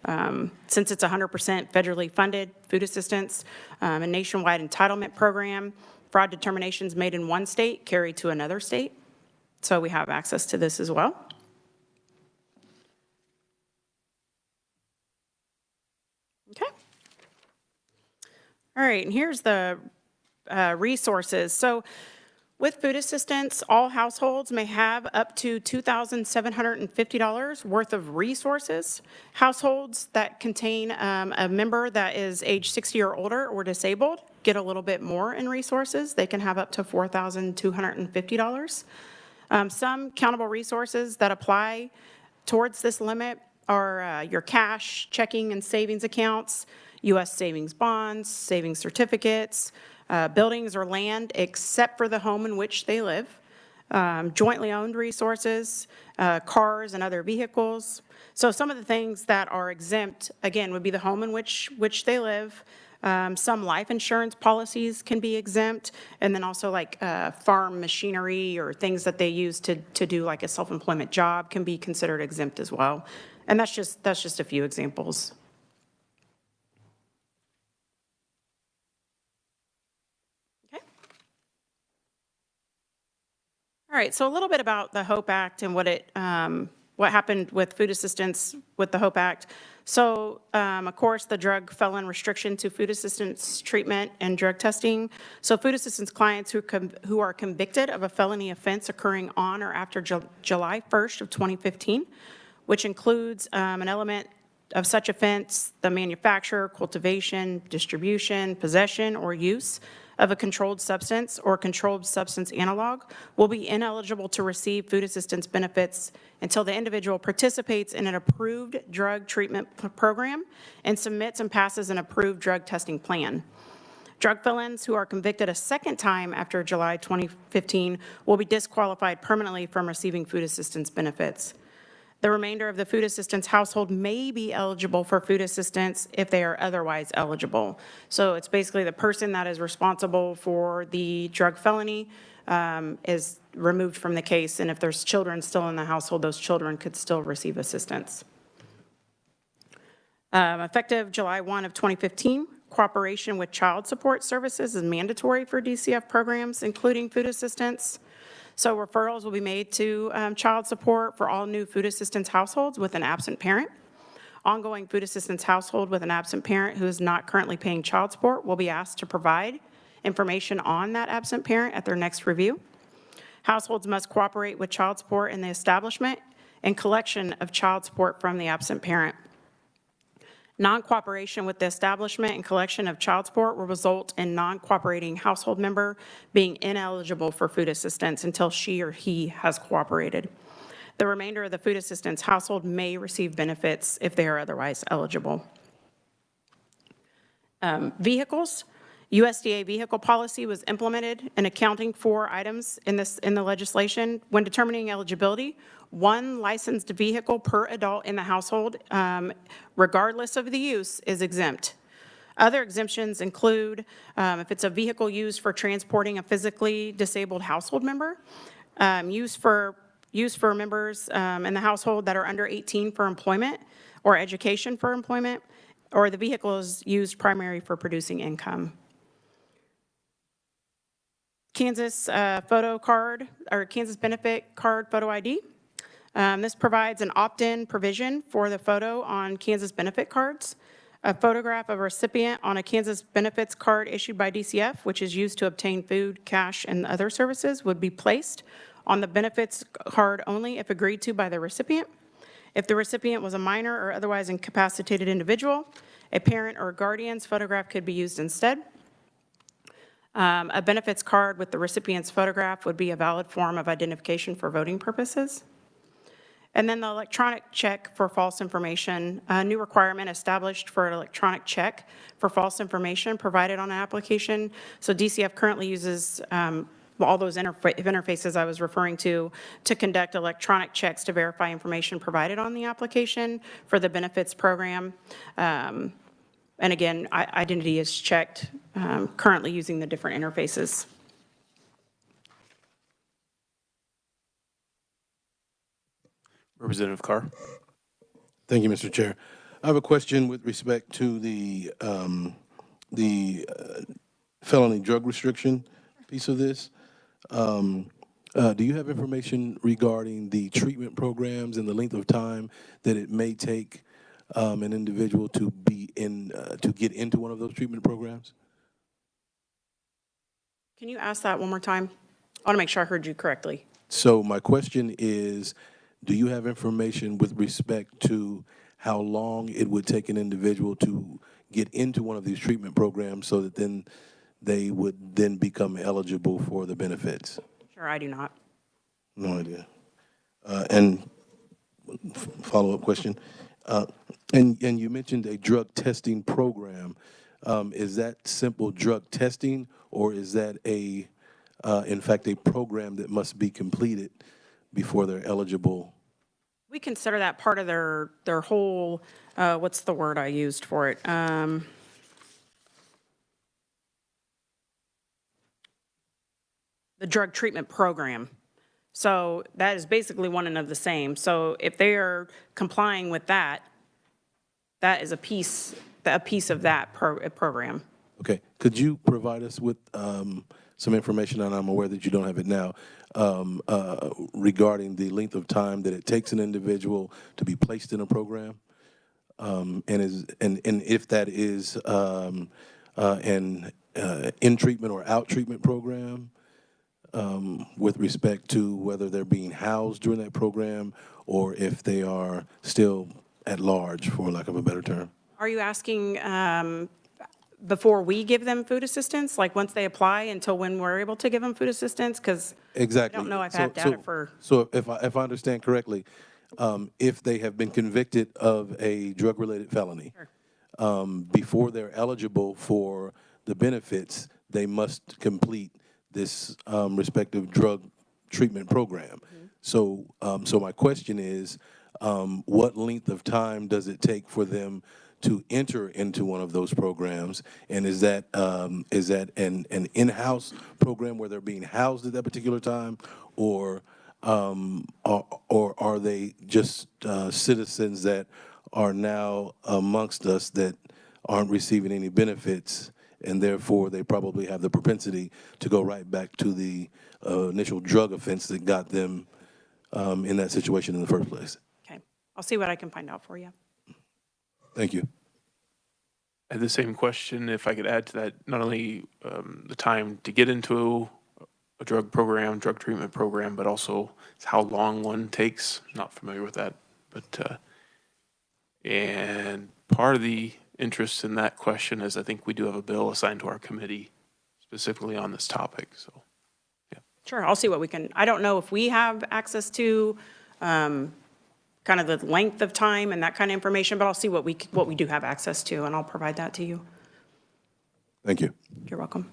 Since it's 100% federally funded food assistance, a nationwide entitlement program, fraud determinations made in one state carry to another state. So we have access to this as well. Okay. All right, and here's the resources. So with food assistance, all households may have up to $2,750 worth of resources. Households that contain a member that is age 60 or older or disabled get a little bit more in resources. They can have up to $4,250. Some countable resources that apply towards this limit are your cash, checking, and savings accounts, U.S. savings bonds, savings certificates, buildings or land except for the home in which they live, jointly owned resources, cars and other vehicles. So some of the things that are exempt, again, would be the home in which they live. Some life insurance policies can be exempt, and then also like farm machinery or things that they use to do like a self-employment job can be considered exempt as well. And that's just a few examples. Okay. All right, so a little bit about the HOPE Act and what happened with food assistance with the HOPE Act. So, of course, the drug felon restriction to food assistance treatment and drug testing. So food assistance clients who are convicted of a felony offense occurring on or after July 1st of 2015, which includes an element of such offense, the manufacture, cultivation, distribution, possession, or use of a controlled substance or controlled substance analog, will be ineligible to receive food assistance benefits until the individual participates in an approved drug treatment program and submits and passes an approved drug testing plan. Drug felons who are convicted a second time after July 2015 will be disqualified permanently from receiving food assistance benefits. The remainder of the food assistance household may be eligible for food assistance if they are otherwise eligible. So it's basically the person that is responsible for the drug felony is removed from the case, and if there's children still in the household, those children could still receive assistance. Effective July 1 of 2015, cooperation with child support services is mandatory for DCF programs, including food assistance. So referrals will be made to child support for all new food assistance households with an absent parent. Ongoing food assistance household with an absent parent who is not currently paying child support will be asked to provide information on that absent parent at their next review. Households must cooperate with child support in the establishment and collection of child support from the absent parent. Non-cooperation with the establishment and collection of child support will result in non-cooperating household member being ineligible for food assistance until she or he has cooperated. The remainder of the food assistance household may receive benefits if they are otherwise eligible. Vehicles. USDA vehicle policy was implemented in accounting for items in the legislation. When determining eligibility, one licensed vehicle per adult in the household, regardless of the use, is exempt. Other exemptions include if it's a vehicle used for transporting a physically disabled household member, used for members in the household that are under 18 for employment or education for employment, or the vehicle is used primarily for producing income. Kansas photo card, or Kansas benefit card photo ID. This provides an opt-in provision for the photo on Kansas benefit cards. A photograph of a recipient on a Kansas benefits card issued by DCF, which is used to obtain food, cash, and other services, would be placed on the benefits card only if agreed to by the recipient. If the recipient was a minor or otherwise incapacitated individual, a parent or guardian's photograph could be used instead. A benefits card with the recipient's photograph would be a valid form of identification for voting purposes. And then the electronic check for false information, a new requirement established for an electronic check for false information provided on an application. So DCF currently uses all those interfaces I was referring to conduct electronic checks to verify information provided on the application for the benefits program. And again, identity is checked currently using the different interfaces. Representative Carr. Thank you, Mr. Chair. I have a question with respect to the felony drug restriction piece of this. Do you have information regarding the treatment programs and the length of time that it may take an individual to be in to get into one of those treatment programs? Can you ask that one more time? I want to make sure I heard you correctly. So my question is, do you have information with respect to how long it would take an individual to get into one of these treatment programs so that then they would then become eligible for the benefits? Sure, I do not. No idea. And follow-up question. And you mentioned a drug testing program. Is that simple drug testing, or is that in fact, a program that must be completed before they're eligible? We consider that part of their whole, what's the word I used for it? The drug treatment program. So that is basically one and of the same. So if they are complying with that, that is a piece of that program. Okay. Could you provide us with some information, and I'm aware that you don't have it now, regarding the length of time that it takes an individual to be placed in a program? And if that is an in-treatment or out-treatment program, with respect to whether they're being housed during that program or if they are still at large, for lack of a better term. Are you asking before we give them food assistance, like once they apply until when we're able to give them food assistance? Because exactly. I don't know if I have data for. So if I understand correctly, if they have been convicted of a drug-related felony, Sure. Before they're eligible for the benefits, they must complete this respective drug treatment program. Mm-hmm. So my question is, what length of time does it take for them to enter into one of those programs? And is that an in-house program where they're being housed at that particular time, or are they just citizens that are now amongst us that aren't receiving any benefits, and therefore they probably have the propensity to go right back to the initial drug offense that got them in that situation in the first place? Okay, I'll see what I can find out for you. Thank you. I had the same question, if I could add to that, not only the time to get into a drug program, drug treatment program, but also how long one takes. Not familiar with that, but and part of the interest in that question is I think we do have a bill assigned to our committee specifically on this topic. So, yeah. Sure, I'll see what we can. I don't know if we have access to kind of the length of time and that kind of information, but I'll see what we do have access to, and I'll provide that to you. Thank you. You're welcome.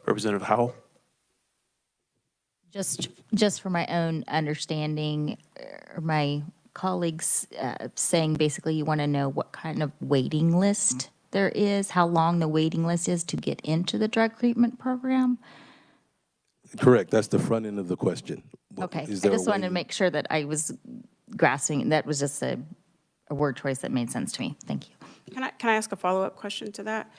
Representative Howell. Just for my own understanding, or my colleagues saying basically you want to know what kind of waiting list there is, how long the waiting list is to get into the drug treatment program? Correct. That's the front end of the question. Okay, Is I there a just wanted to way- make sure that I was grasping, that was just a word choice that made sense to me. Thank you. Can I ask a follow-up question to that?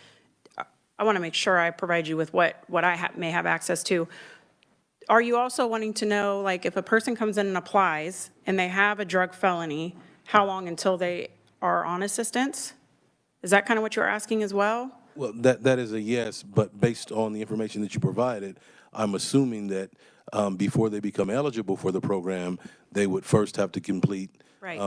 I want to make sure I provide you with what I may have access to. Are you also wanting to know, like, if a person comes in and applies and they have a drug felony, how long until they are on assistance? Is that kind of what you're asking as well? Well, that is a yes, but based on the information that you provided, I'm assuming that before they become eligible for the program, they would first have to complete Right.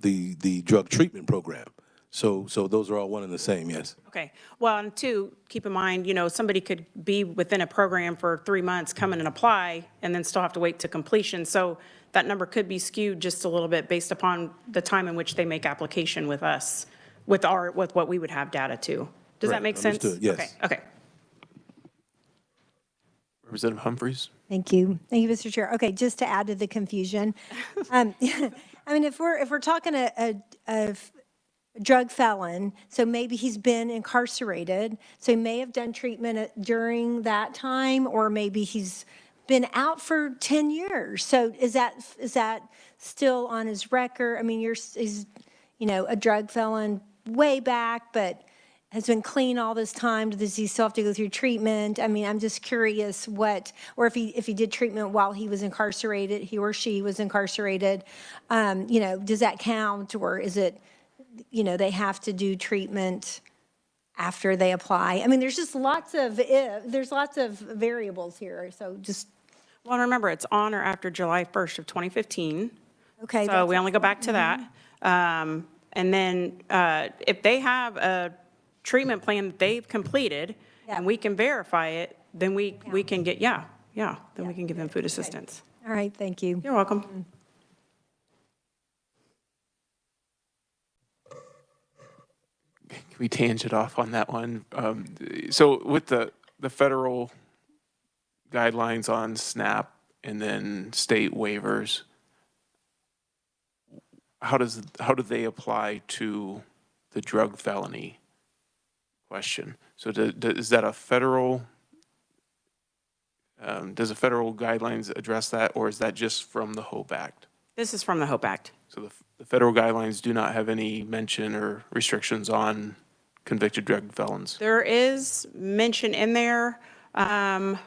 the drug treatment program. So those are all one and the same, yes. Okay. Well, and two, keep in mind, somebody could be within a program for 3 months, come in and apply, and then still have to wait to completion. So that number could be skewed just a little bit based upon the time in which they make application with us, with what we would have data to. Does that Correct. make sense? Understood. Yes. Okay. Representative Humphries? Thank you. Thank you, Mr. Chair. Okay, just to add to the confusion, I mean, if we're talking a drug felon, so maybe he's been incarcerated, so he may have done treatment during that time, or maybe he's been out for 10 years. So is that still on his record? I mean, he's a drug felon way back, but has been clean all this time. Does he still have to go through treatment? I mean, I'm just curious or if he did treatment while he was incarcerated, he or she was incarcerated, does that count, or is it, they have to do treatment after they apply? I mean, there's just lots of variables here. So just. Well, remember, it's on or after July 1st of 2015. Okay. So we only go back to that. And then if they have a treatment plan that they've completed, and we can verify it, then we can get, then we can give them food assistance. All right, thank you. You're welcome. Can we tangent off on that one? So with the federal guidelines on SNAP and then state waivers, how do they apply to the drug felony question? So is that a federal, does the federal guidelines address that, or is that just from the HOPE Act? This is from the HOPE Act. So the federal guidelines do not have any mention or restrictions on convicted drug felons? There is mention in there. I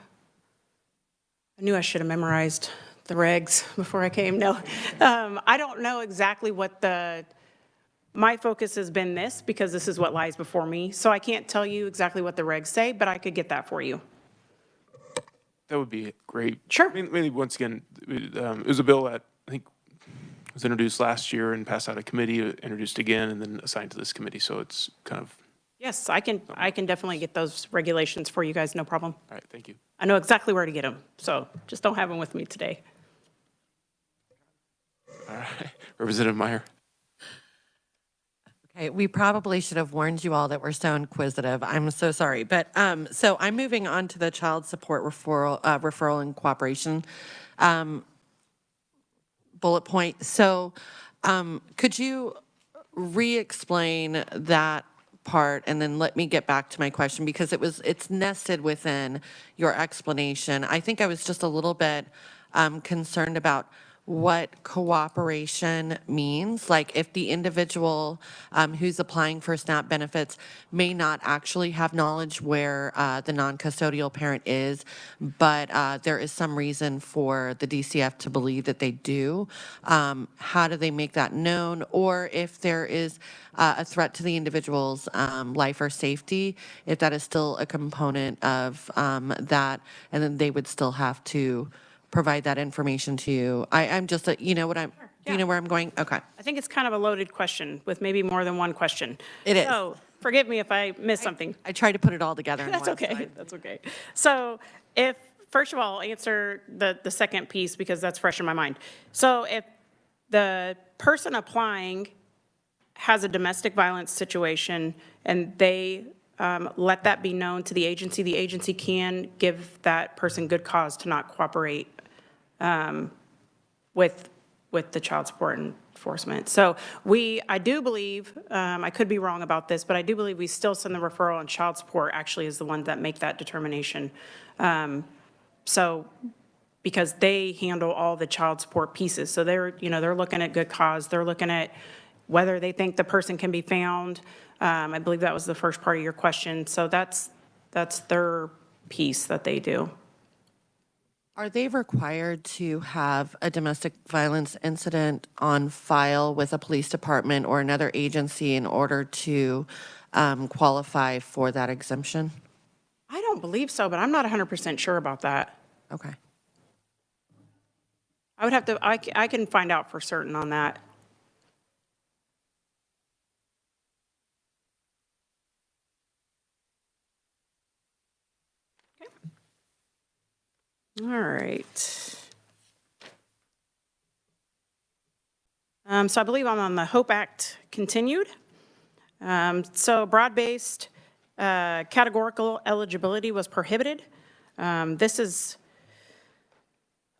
knew I should have memorized the regs before I came. No, I don't know exactly what my focus has been this, because this is what lies before me. So I can't tell you exactly what the regs say, but I could get that for you. That would be great. Sure. Maybe once again, it was a bill that I think was introduced last year and passed out of committee, introduced again, and then assigned to this committee. So it's kind of. Yes, I can definitely get those regulations for you guys, no problem. All right, thank you. I know exactly where to get them, so just don't have them with me today. All right, Representative Meyer. Okay, we probably should have warned you all that we're so inquisitive. I'm so sorry. But so I'm moving on to the child support referral and cooperation bullet point. So could you re-explain that part, and then let me get back to my question, because it's nested within your explanation. I think I was just a little bit concerned about what cooperation means. Like, if the individual who's applying for SNAP benefits may not actually have knowledge where the non-custodial parent is, but there is some reason for the DCF to believe that they do, how do they make that known? Or if there is a threat to the individual's life or safety, if that is still a component of that, and then they would still have to provide that information to you. I'm just, you know what I'm, do you know where I'm going? Okay. I think it's kind of a loaded question with maybe more than one question. It is. So forgive me if I missed something. I tried to put it all together in That's one okay. slide. That's okay. So first of all, I'll answer the second piece, because that's fresh in my mind. So if the person applying has a domestic violence situation and they let that be known to the agency can give that person good cause to not cooperate with the child support and enforcement. So I do believe, I could be wrong about this, but I do believe we still send the referral, and child support actually is the ones that make that determination. So, because they handle all the child support pieces. So they're looking at good cause. They're looking at whether they think the person can be found. I believe that was the first part of your question. So that's their piece that they do. Are they required to have a domestic violence incident on file with a police department or another agency in order to qualify for that exemption? I don't believe so, but I'm not 100% sure about that. Okay. I would have to, I can find out for certain on that. Okay. All right. So I believe I'm on the HOPE Act continued. So broad-based categorical eligibility was prohibited. This is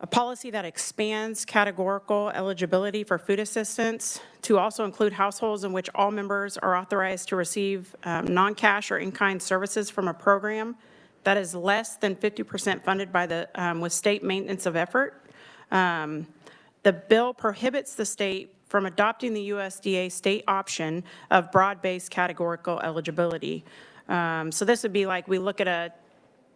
a policy that expands categorical eligibility for food assistance to also include households in which all members are authorized to receive non-cash or in-kind services from a program that is less than 50% funded by the with state maintenance of effort. The bill prohibits the state from adopting the USDA state option of broad-based categorical eligibility. So this would be like we look at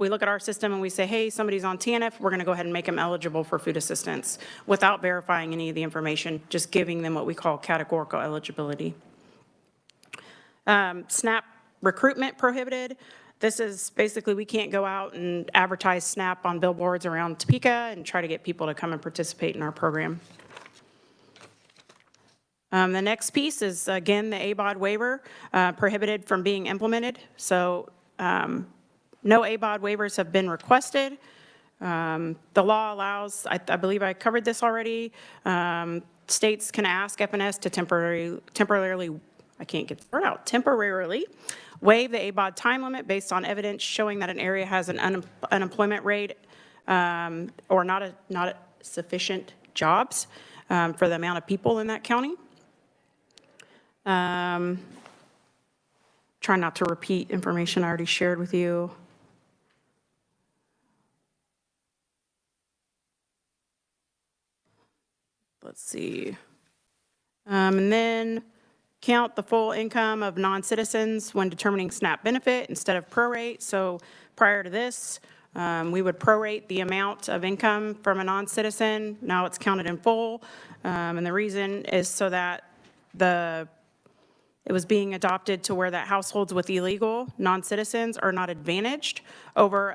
our system and we say, hey, somebody's on TANF, we're going to go ahead and make them eligible for food assistance without verifying any of the information, just giving them what we call categorical eligibility. SNAP recruitment prohibited. This is basically we can't go out and advertise SNAP on billboards around Topeka and try to get people to come and participate in our program. The next piece is, again, the ABOD waiver prohibited from being implemented. So no ABOD waivers have been requested. The law allows, I believe I covered this already, states can ask FNS to temporarily, I can't get the word out, temporarily waive the ABOD time limit based on evidence showing that an area has an unemployment rate or not sufficient jobs for the amount of people in that county. Try not to repeat information I already shared with you. Let's see. And then count the full income of non-citizens when determining SNAP benefit instead of prorate. So prior to this, we would prorate the amount of income from a non-citizen. Now it's counted in full. And the reason is so that it was being adopted to where that households with illegal non-citizens are not advantaged over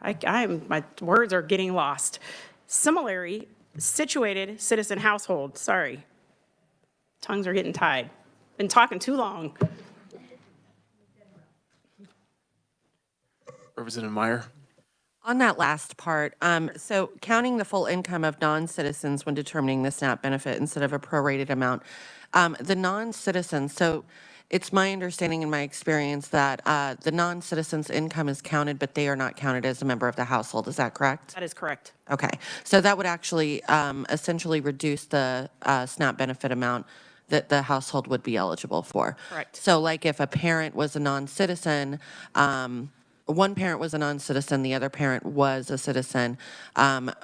my words are getting lost. Similarly situated citizen household. Sorry. Tongues are getting tied. Been talking too long. Representative Meyer. On that last part, so counting the full income of non-citizens when determining the SNAP benefit instead of a prorated amount, the non-citizens, so it's my understanding and my experience that the non-citizens' income is counted, but they are not counted as a member of the household. Is that correct? That is correct. Okay. So that would actually essentially reduce the SNAP benefit amount that the household would be eligible for. Correct. So like if a parent was a non-citizen, one parent was a non-citizen, the other parent was a citizen,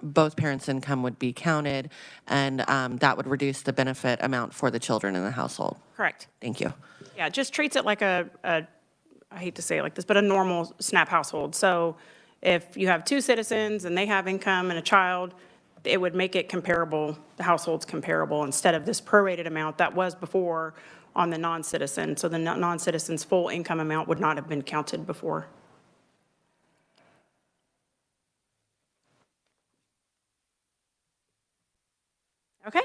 both parents' income would be counted, and that would reduce the benefit amount for the children in the household. Correct. Thank you. Yeah, it just treats it like I hate to say it like this, but a normal SNAP household. So if you have two citizens and they have income and a child, it would make it comparable, the household's comparable, instead of this prorated amount that was before on the non-citizen. So the non-citizen's full income amount would not have been counted before. Okay.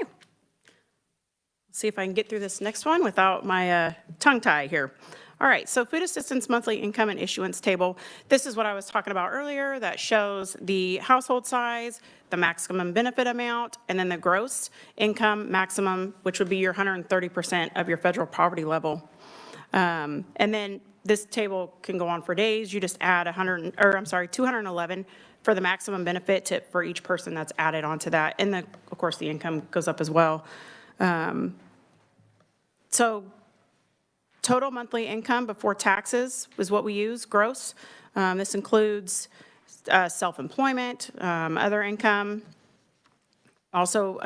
Let's see if I can get through this next one without my tongue tie here. All right, so food assistance monthly income and issuance table. This is what I was talking about earlier that shows the household size, the maximum benefit amount, and then the gross income maximum, which would be your 130% of your federal poverty level. And then This table can go on for days. You just add 211 for the maximum benefit for each person that's added onto that. And of course, the income goes up as well. So total monthly income before taxes is what we use, gross. This includes self-employment, other income, also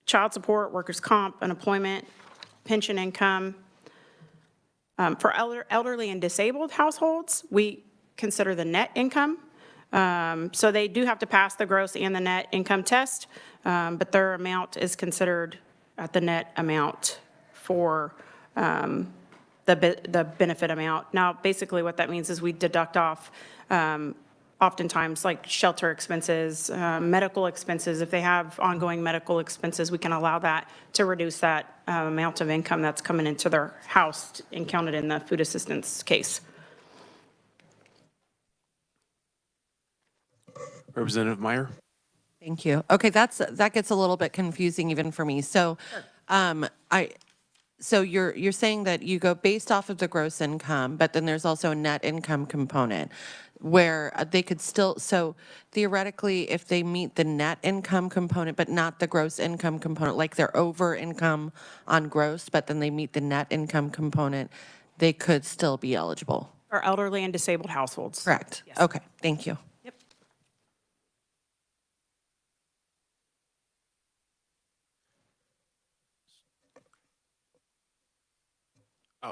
child support, workers' comp, unemployment, pension income. For elderly and disabled households, we consider the net income. So they do have to pass the gross and the net income test, but their amount is considered at the net amount for the benefit amount. Now, basically what that means is we deduct off oftentimes like shelter expenses, medical expenses. If they have ongoing medical expenses, we can allow that to reduce that amount of income that's coming into their house and counted in the food assistance case. Representative Meyer? Thank you. Okay, that gets a little bit confusing even for me. So, so you're saying that you go based off of the gross income, but then there's also a net income component where they could still, so theoretically, if they meet the net income component, but not the gross income component, like they're over income on gross, but then they meet the net income component, they could still be eligible. For elderly and disabled households. Correct. Yes. Okay, thank you. Yep.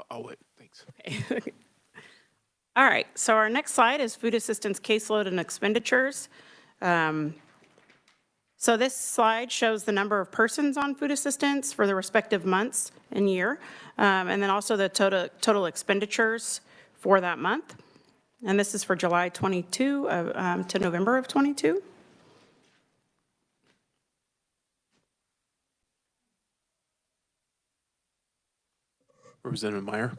I'll wait, thanks. All right, so our next slide is food assistance caseload and expenditures. So this slide shows the number of persons on food assistance for the respective months and year, and then also the total expenditures for that month. And this is for July 22 to November of 22. Representative Meyer?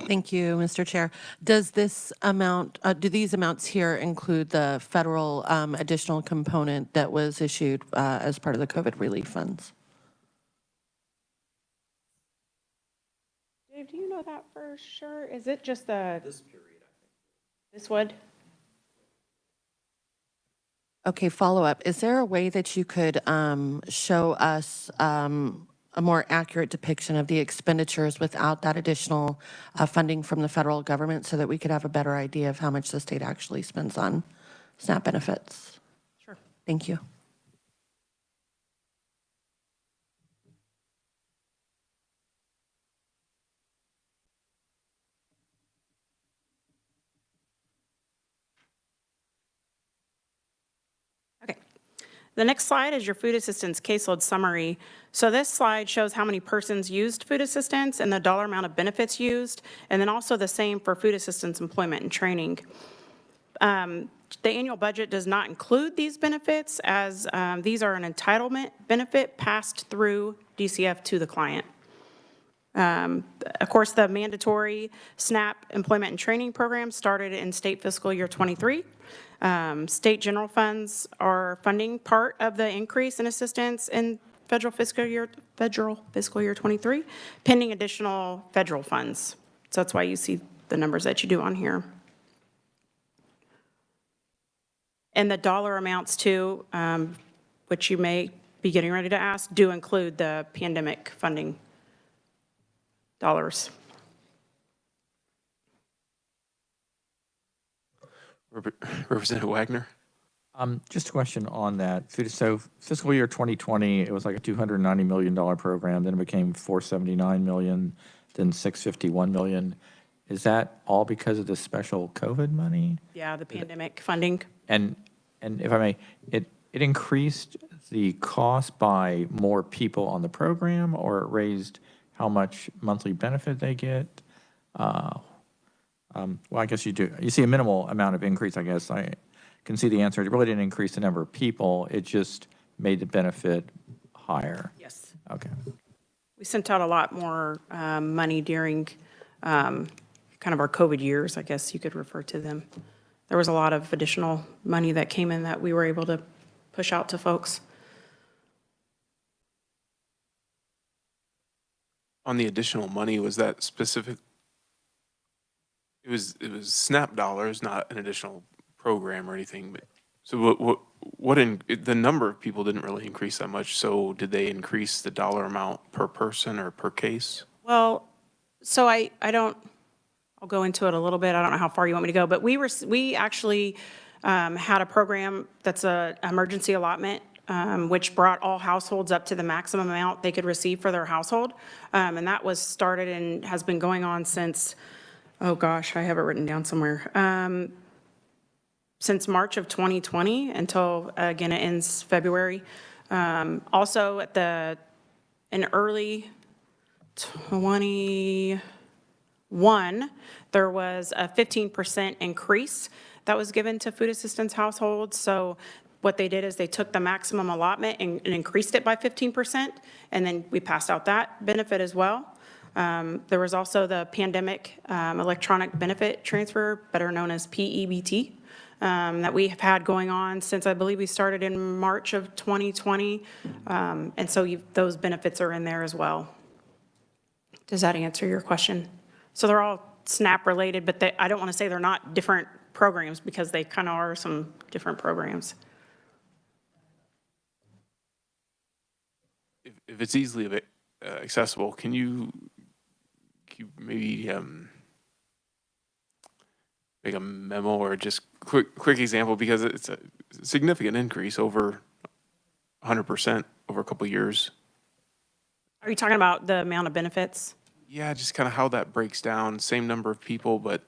Thank you, Mr. Chair. Does this amount, do these amounts here include the federal additional component that was issued as part of the COVID relief funds? Dave, do you know that for sure? Is it just this period, I think? This would? Okay, follow up. Is there a way that you could show us a more accurate depiction of the expenditures without that additional funding from the federal government so that we could have a better idea of how much the state actually spends on SNAP benefits? Sure. Thank you. Okay. The next slide is your food assistance caseload summary. So this slide shows how many persons used food assistance and the dollar amount of benefits used, and then also the same for food assistance employment and training. The annual budget does not include these benefits as these are an entitlement benefit passed through DCF to the client. Of course, the mandatory SNAP employment and training program started in state fiscal year 23. State general funds are funding part of the increase in assistance in federal fiscal year 23, pending additional federal funds. So that's why you see the numbers that you do on here. And the dollar amounts too, which you may be getting ready to ask, do include the pandemic funding dollars. Representative Wagner? Just a question on that. So fiscal year 2020, it was like a $290 million program, then it became $479 million, then $651 million. Is that all because of the special COVID money? Yeah, the pandemic funding. And if I may, it increased the cost by more people on the program, or it raised how much monthly benefit they get? Well, I guess you do. You see a minimal amount of increase, I guess. I can see the answer. It really didn't increase the number of people. It just made the benefit higher. Yes. Okay. We sent out a lot more money during kind of our COVID years, I guess you could refer to them. There was a lot of additional money that came in that we were able to push out to folks. On the additional money, was that specific? It was SNAP dollars, not an additional program or anything, but, so the number of people didn't really increase that much, so did they increase the dollar amount per person or per case? Well, so I don't, I'll go into it a little bit. I don't know how far you want me to go, but we actually had a program that's a emergency allotment, which brought all households up to the maximum amount they could receive for their household. And that was started and has been going on since, oh gosh, I have it written down somewhere. Since March of 2020 until, again, it ends February. Also in early 21, there was a 15% increase that was given to food assistance households. So what they did is they took the maximum allotment and increased it by 15%, and then we passed out that benefit as well. There was also the pandemic electronic benefit transfer, better known as PEBT, that we have had going on since I believe we started in March of 2020. And so those benefits are in there as well. Does that answer your question? So they're all SNAP related, but I don't want to say they're not different programs because they kind of are some different programs. If it's easily accessible, can you maybe make a memo or just quick example, because it's a significant increase over 100% over a couple of years. Are you talking about the amount of benefits? Yeah, just kind of how that breaks down. Same number of people, but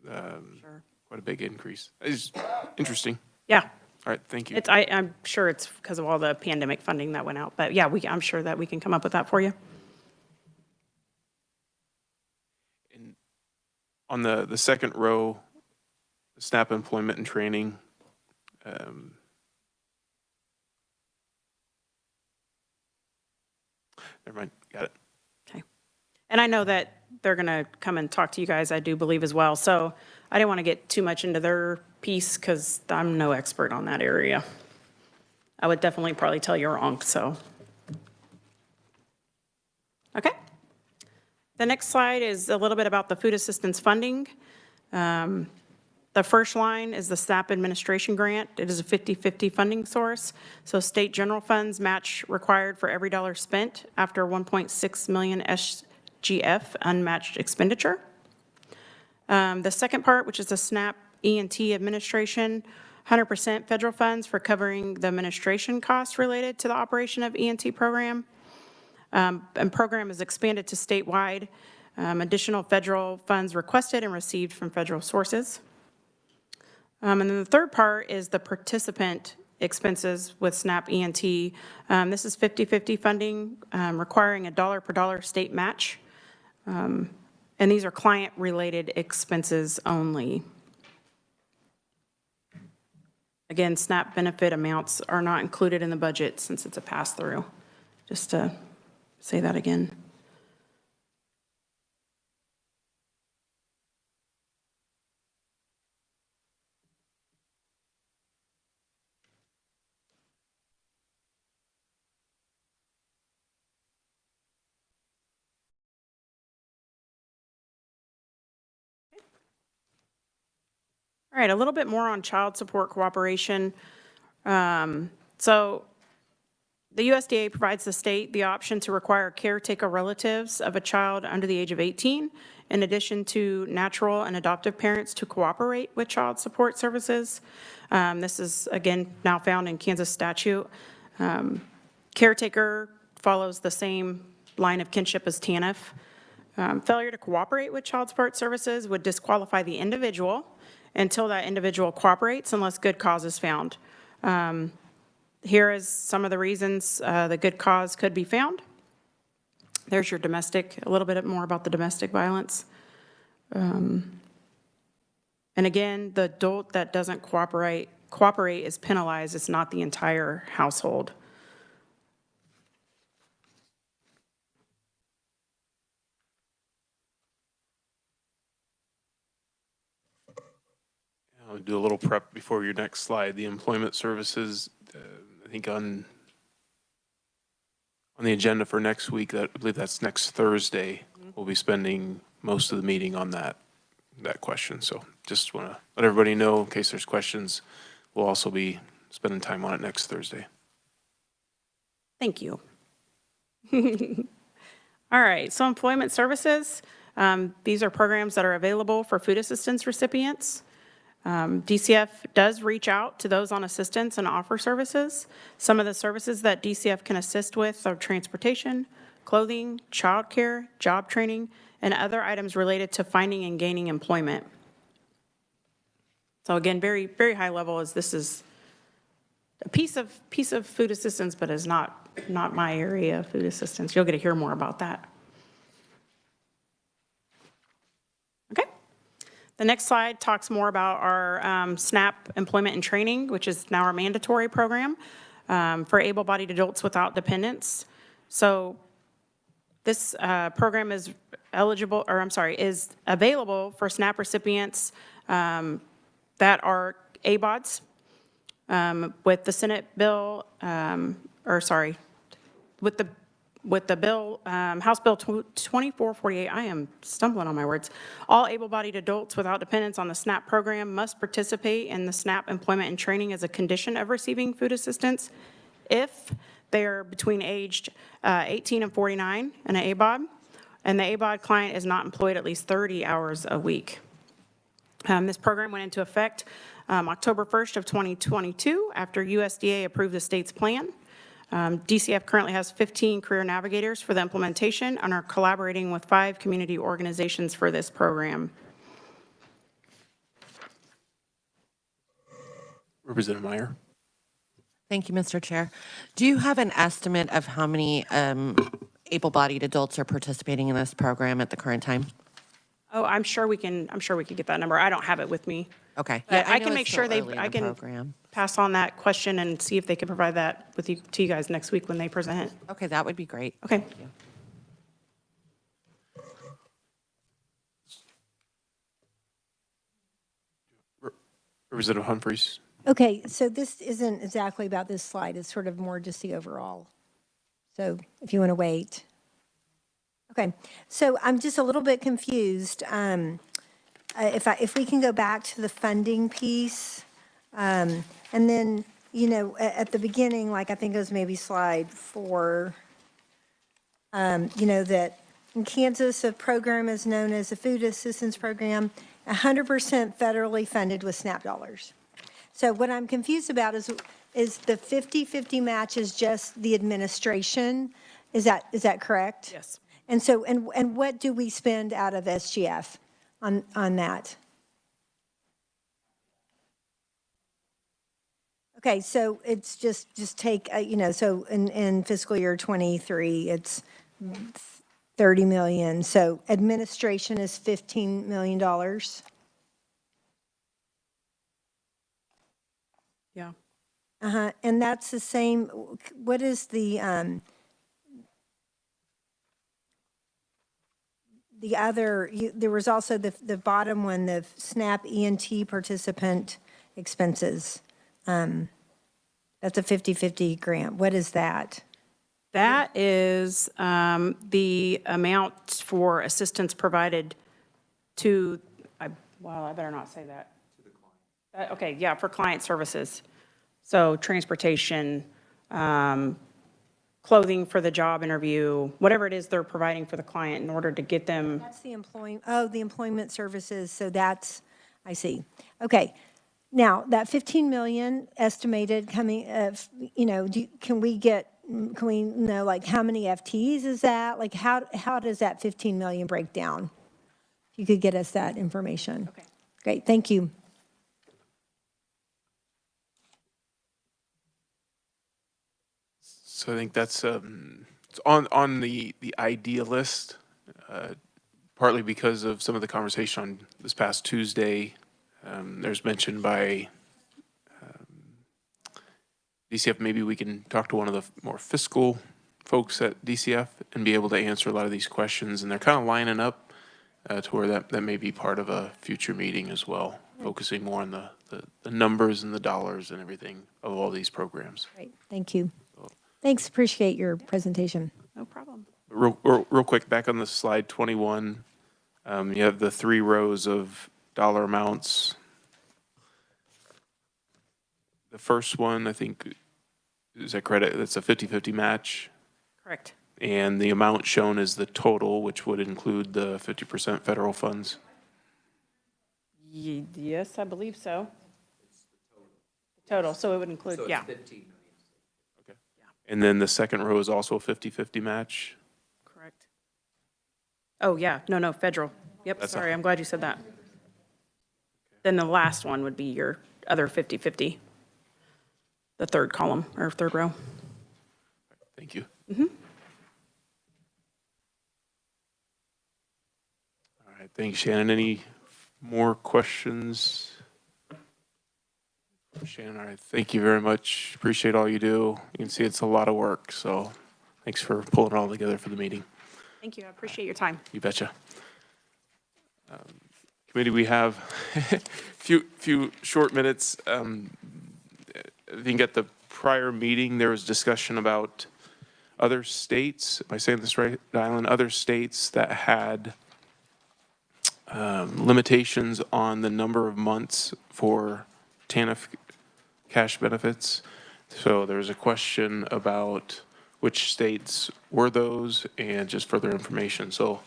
Sure. quite a big increase. It's interesting. Yeah. All right, thank you. I'm sure it's because of all the pandemic funding that went out. But yeah, I'm sure that we can come up with that for you. And on the second row, SNAP employment and training, never mind, got it. Okay. And I know that they're going to come and talk to you guys, I do believe as well. So I didn't want to get too much into their piece because I'm no expert on that area. I would definitely probably tell you wrong, so. Okay. The next slide is a little bit about the food assistance funding. The first line is the SNAP administration grant. It is a 50-50 funding source. So state general funds match required for every dollar spent after 1.6 million SGF unmatched expenditure. The second part, which is the SNAP E&T administration, 100% federal funds for covering the administration costs related to the operation of E&T program. And program is expanded to statewide. Additional federal funds requested and received from federal sources. And then the third part is the participant expenses with SNAP E&T. This is 50-50 funding, requiring a dollar per dollar state match. And these are client-related expenses only. Again, SNAP benefit amounts are not included in the budget since it's a pass-through. Just to say that again. All right, a little bit more on child support cooperation. So the USDA provides the state the option to require caretaker relatives of a child under the age of 18, in addition to natural and adoptive parents, to cooperate with child support services. This is, again, now found in Kansas statute. Caretaker follows the same line of kinship as TANF. Failure to cooperate with child support services would disqualify the individual until that individual cooperates, unless good cause is found. Here is some of the reasons the good cause could be found. There's your domestic, a little bit more about the domestic violence. And again, the adult that doesn't cooperate is penalized. It's not the entire household. I'll do a little prep before your next slide. The employment services, I think on On the agenda for next week, I believe that's next Thursday, we'll be spending most of the meeting on that question. So just want to let everybody know in case there's questions. We'll also be spending time on it next Thursday. Thank you. All right, so employment services. These are programs that are available for food assistance recipients. DCF does reach out to those on assistance and offer services. Some of the services that DCF can assist with are transportation, clothing, childcare, job training, and other items related to finding and gaining employment. So again, very, very high level, as this is a piece of food assistance, but is not my area of food assistance. You'll get to hear more about that. Okay. The next slide talks more about our SNAP employment and training, which is now our mandatory program for able-bodied adults without dependents. So this program is is available for SNAP recipients that are ABODs. With the Senate bill, with the bill, House Bill 2448, I am stumbling on my words. All able-bodied adults without dependents on the SNAP program must participate in the SNAP employment and training as a condition of receiving food assistance if they are between aged 18 and 49 and an ABOD, and the ABOD client is not employed at least 30 hours a week. This program went into effect October 1st of 2022 after USDA approved the state's plan. DCF currently has 15 career navigators for the implementation and are collaborating with 5 community organizations for this program. Representative Meyer. Thank you, Mr. Chair. Do you have an estimate of how many able-bodied adults are participating in this program at the current time? Oh, I'm sure we can get that number. I don't have it with me. Okay. But Yeah, I know can it's make still sure early in I the can program. pass on that question and see if they can provide that with you, to you guys next week when they present it. Okay, that would be great. Okay. Thank you. Representative Humphries. Okay, so this isn't exactly about this slide. It's sort of more just the overall. So if you want to wait. Okay, so I'm just a little bit confused. If we can go back to the funding piece, and then, you know, at the beginning, like I think it was maybe slide 4, you know, that in Kansas, a program is known as a food assistance program, 100% federally funded with SNAP dollars. So what I'm confused about is the 50-50 match is just the administration. Is that correct? Yes. And so, and what do we spend out of SGF on that? Okay, so it's just take, you know, so in fiscal year 23, it's 30 million. So administration is $15 million. Yeah. And that's the same, what is the other, there was also the bottom one, the SNAP ENT participant expenses. That's a 50-50 grant. What is that? That is the amount for assistance provided to, I better not say that. To the client. Okay, yeah, for client services. So transportation, clothing for the job interview, whatever it is they're providing for the client in order to get them. That's the the employment services. So that's, I see. Okay. Now, that 15 million estimated coming, you know, can we know, like, how many FTEs is that? Like, how does that 15 million break down? If you could get us that information. Okay. Great, thank you. So I think that's it's on the idea list, partly because of some of the conversation on this past Tuesday. There's mention by DCF, maybe we can talk to one of the more fiscal folks at DCF and be able to answer a lot of these questions. And they're kind of lining up to where that may be part of a future meeting as well, focusing more on the numbers and the dollars and everything of all these programs. Great, thank you. Thanks, appreciate your presentation. No problem. Real quick, back on the slide 21, you have the 3 rows of dollar amounts. The first one, I think, is that credit, that's a 50-50 match. Correct. And the amount shown is the total, which would include the 50% federal funds. Yes, I believe so. The total, so it would include, yeah. And then the second row is also a 50-50 match. Correct. Oh, yeah, no, federal. Yep, That's sorry, I'm glad you said that. Then the last one would be your other 50-50, the third column, or third row. Thank you. All right, thanks, Shannon. Any more questions? Shannon, all right, thank you very much. Appreciate all you do. You can see it's a lot of work, so thanks for pulling it all together for the meeting. Thank you, I appreciate your time. You betcha. Committee, we have few short minutes. I think at the prior meeting, there was discussion about other states, am I saying this right, Dylan? Other states that had limitations on the number of months for TANF cash benefits. So there's a question about which states were those and just further information. So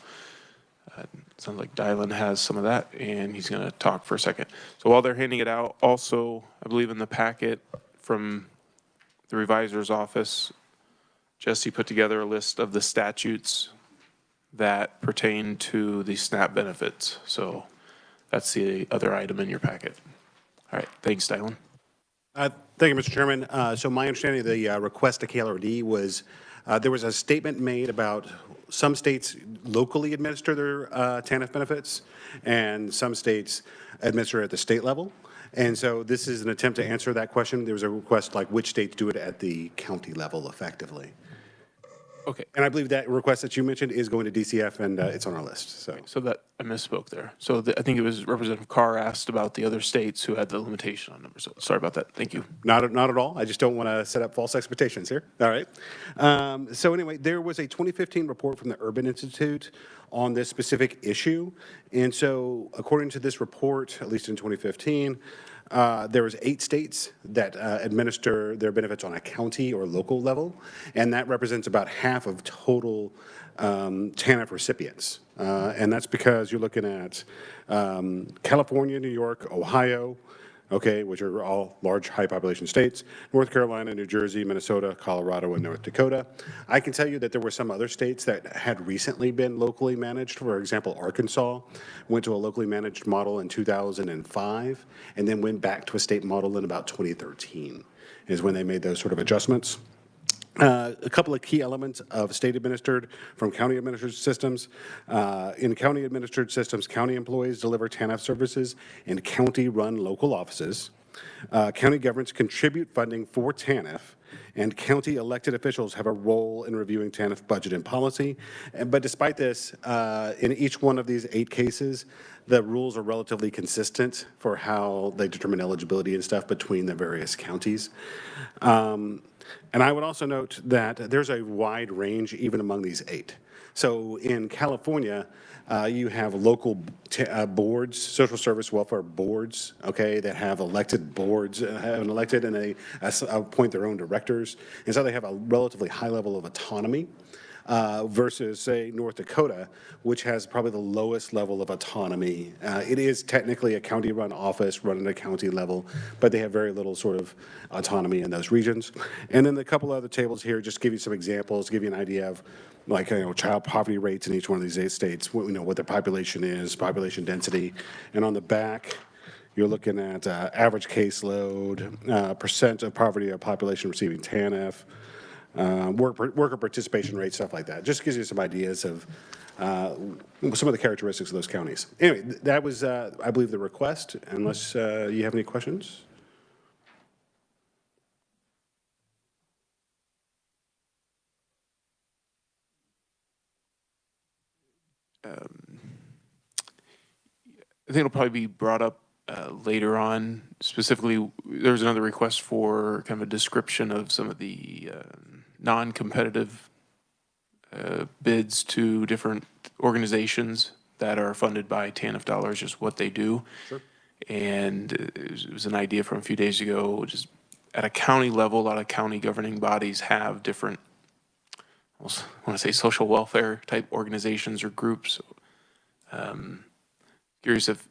it sounds like Dylan has some of that and he's going to talk for a second. So while they're handing it out, also, I believe in the packet from the revisor's office, Jesse put together a list of the statutes that pertain to the SNAP benefits. So that's the other item in your packet. All right, thanks, Dylan. Thank you, Mr. Chairman. So my understanding of the request to KLRD was there was a statement made about some states locally administer their TANF benefits and some states administer at the state level. And so this is an attempt to answer that question. There was a request like which states do it at the county level effectively. Okay. And I believe that request that you mentioned is going to DCF and it's on our list. So that, I misspoke there. So I think it was Representative Carr asked about the other states who had the limitation on numbers. So sorry about that. Thank you. Not at all. I just don't want to set up false expectations here. All right. So anyway, there was a 2015 report from the Urban Institute on this specific issue. And so according to this report, at least in 2015, there was 8 states that administer their benefits on a county or local level, and that represents about half of total TANF recipients. And that's because you're looking at California, New York, Ohio, okay, which are all large, high-population states, North Carolina, New Jersey, Minnesota, Colorado, and North Dakota. I can tell you that there were some other states that had recently been locally managed. For example, Arkansas went to a locally managed model in 2005 and then went back to a state model in about 2013 is when they made those sort of adjustments. A couple of key elements of state-administered from county-administered systems. In county-administered systems, county employees deliver TANF services in county-run local offices. County governments contribute funding for TANF, and county elected officials have a role in reviewing TANF budget and policy. But despite this, in each one of these 8 cases, the rules are relatively consistent for how they determine eligibility and stuff between the various counties. And I would also note that there's a wide range even among these 8. So in California, you have local boards, social service welfare boards, okay, that have elected boards, have an elected and they appoint their own directors. And so they have a relatively high level of autonomy. Versus, say, North Dakota, which has probably the lowest level of autonomy. It is technically a county-run office run at a county level, but they have very little sort of autonomy in those regions. And then a couple other tables here just give you some examples, give you an idea of like, child poverty rates in each one of these 8 states, what their population is, population density. And on the back, you're looking at average caseload, percent of poverty of population receiving TANF, worker participation rate, stuff like that. Just gives you some ideas of some of the characteristics of those counties. Anyway, that was, I believe, the request, unless you have any questions. I think it'll probably be brought up later on. Specifically, there was another request for kind of a description of some of the non-competitive bids to different organizations that are funded by TANF dollars, just what they do. Sure. And it was an idea from a few days ago, just at a county level, a lot of county governing bodies have different, I want to say social welfare type organizations or groups. Curious if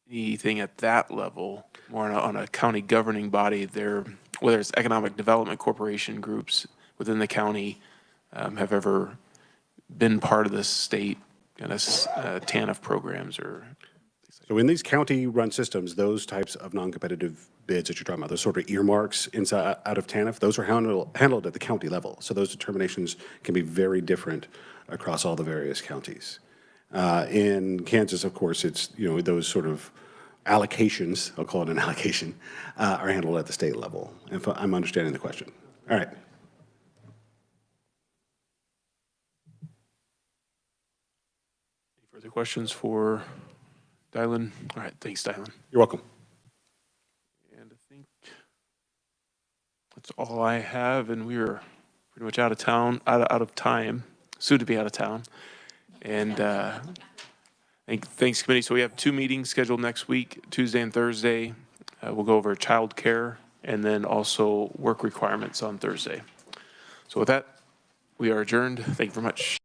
anything at that level, more on a county governing body, there, whether it's economic development corporation groups within the county, have ever been part of the state kind of TANF programs or. So in these county-run systems, those types of non-competitive bids that you're talking about, those sort of earmarks inside out of TANF, those are handled at the county level. So those determinations can be very different across all the various counties. In Kansas, of course, it's, you know, those sort of allocations, I'll call it an allocation, are handled at the state level, if I'm understanding the question. All right. Any further questions for Dylan? All right, thanks, Dylan. You're welcome. And I think that's all I have, and we were pretty much out of town, out of time, soon to be out of town. And thanks, committee. So we have 2 meetings scheduled next week, Tuesday and Thursday. We'll go over child care and then also work requirements on Thursday. So with that, we are adjourned. Thank you very much.